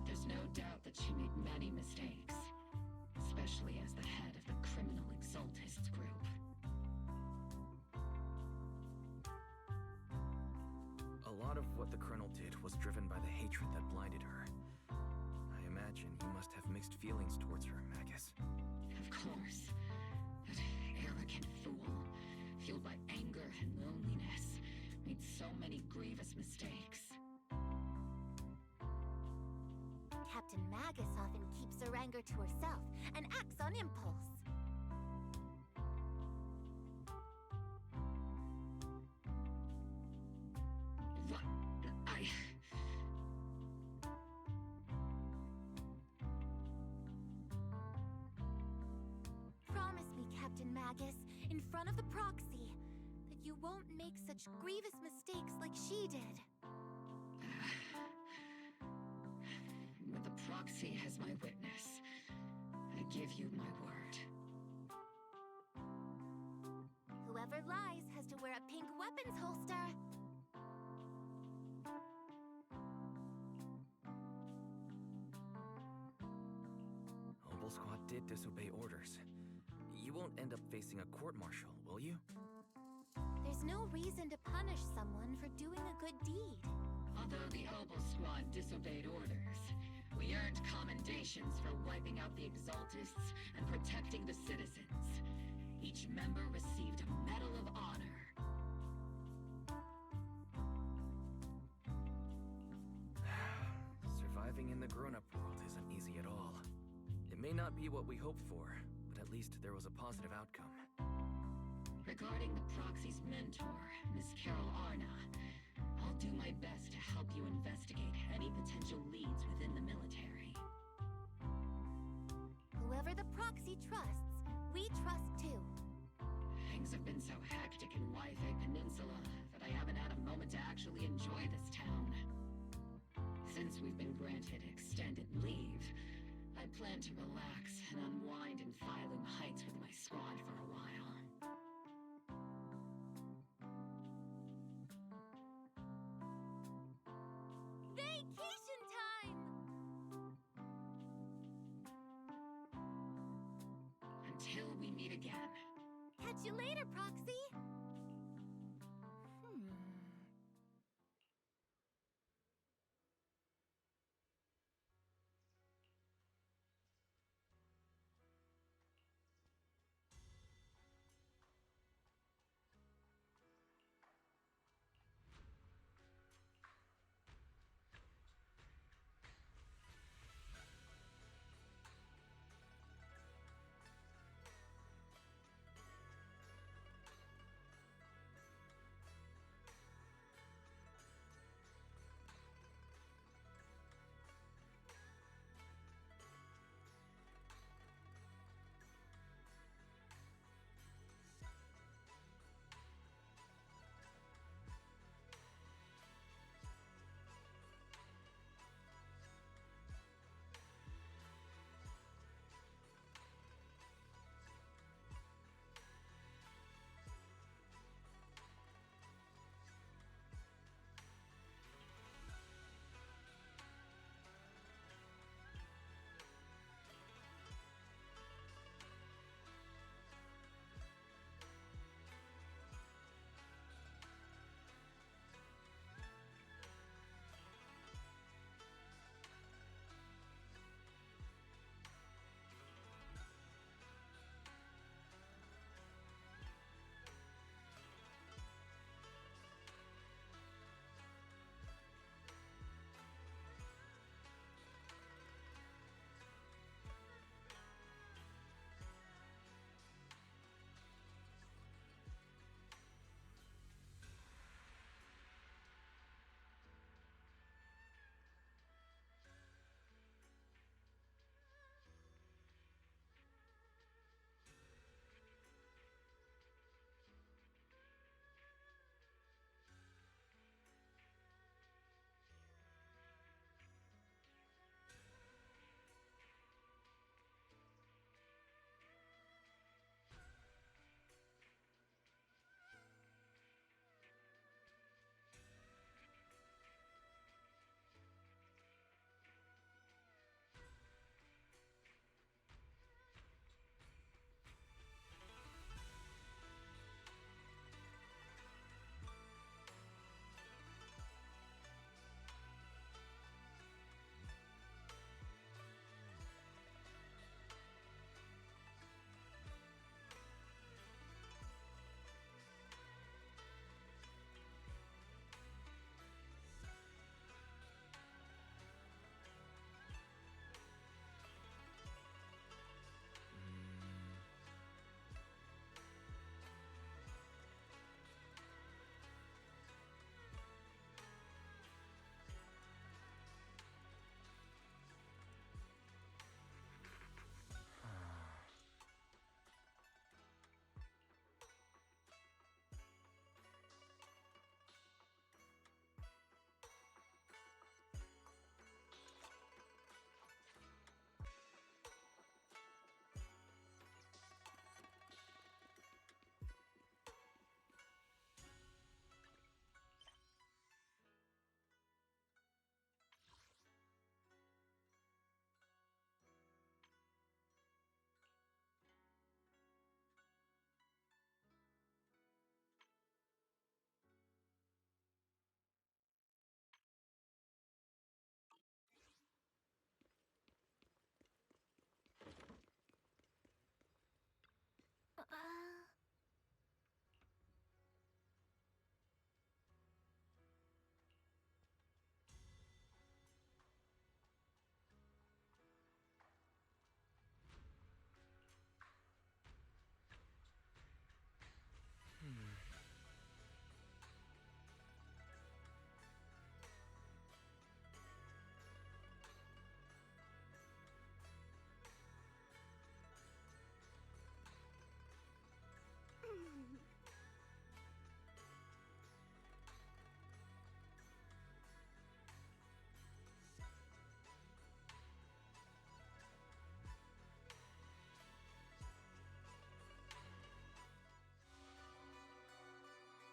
There's no doubt that she made many mistakes, especially as the head of the criminal Exaltists group. A lot of what the Colonel did was driven by the hatred that blinded her. I imagine you must have mixed feelings towards her, Magus. Of course. That arrogant fool, fueled by anger and loneliness, made so many grievous mistakes. Captain Magus often keeps her anger to herself and acts on impulse. What? Promise me, Captain Magus, in front of the proxy, that you won't make such grievous mistakes like she did. With the proxy as my witness, I give you my word. Whoever lies has to wear a pink weapons holster. Obel Squad did disobey orders. You won't end up facing a court-martial, will you? There's no reason to punish someone for doing a good deed. Although the Obel Squad disobeyed orders, we earned commendations for wiping out the Exaltists and protecting the citizens. Each member received a Medal of Honor. Surviving in the grown-up world isn't easy at all. It may not be what we hoped for, but at least there was a positive outcome. Regarding the proxy's mentor, Miss Carol Arna, I'll do my best to help you investigate any potential leads within the military. Whoever the proxy trusts, we trust too. Things have been so hectic in Wi-Fi Peninsula that I haven't had a moment to actually enjoy this town. Since we've been granted extended leave, I plan to relax and unwind in Phylum Heights with my squad for a while. Vacation time! Until we meet again. Catch you later, Proxy!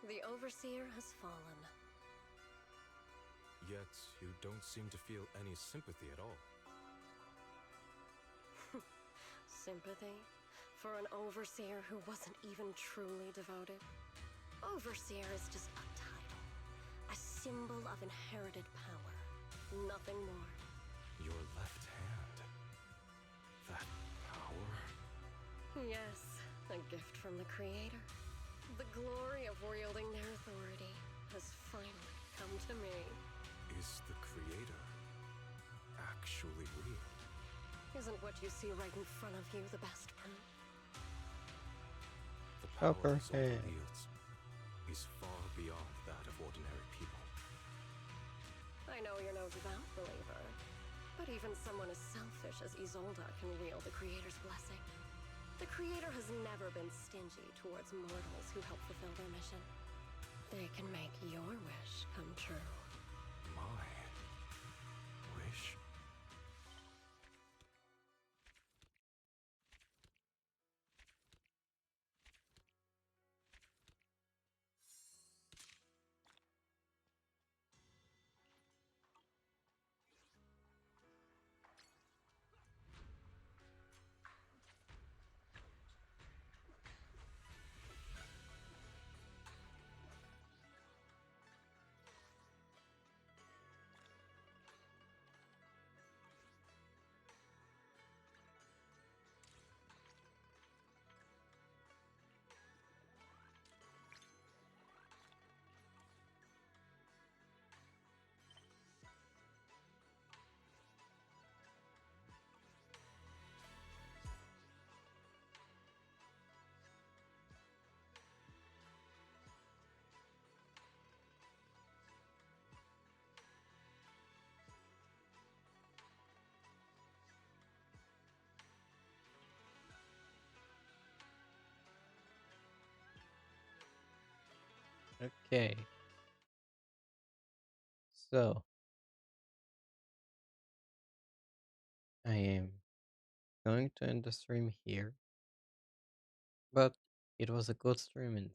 The Overseer has fallen. Yet, you don't seem to feel any sympathy at all. Sympathy? For an Overseer who wasn't even truly devoted? Overseer is just a title. A symbol of inherited power. Nothing more. Your left hand. That power? Yes, a gift from the Creator. The glory of wielding their authority has finally come to me. Is the Creator actually real? Isn't what you see right in front of you the best proof? The power Upper Zolta head. wields is far beyond that of ordinary people. I know you're no devout believer, but even someone as selfish as Isolde can wield the Creator's blessing. The Creator has never been stingy towards mortals who help fulfill their mission. They can make your wish come true. My wish? Okay. So I am going to end the stream here. But it was a good stream and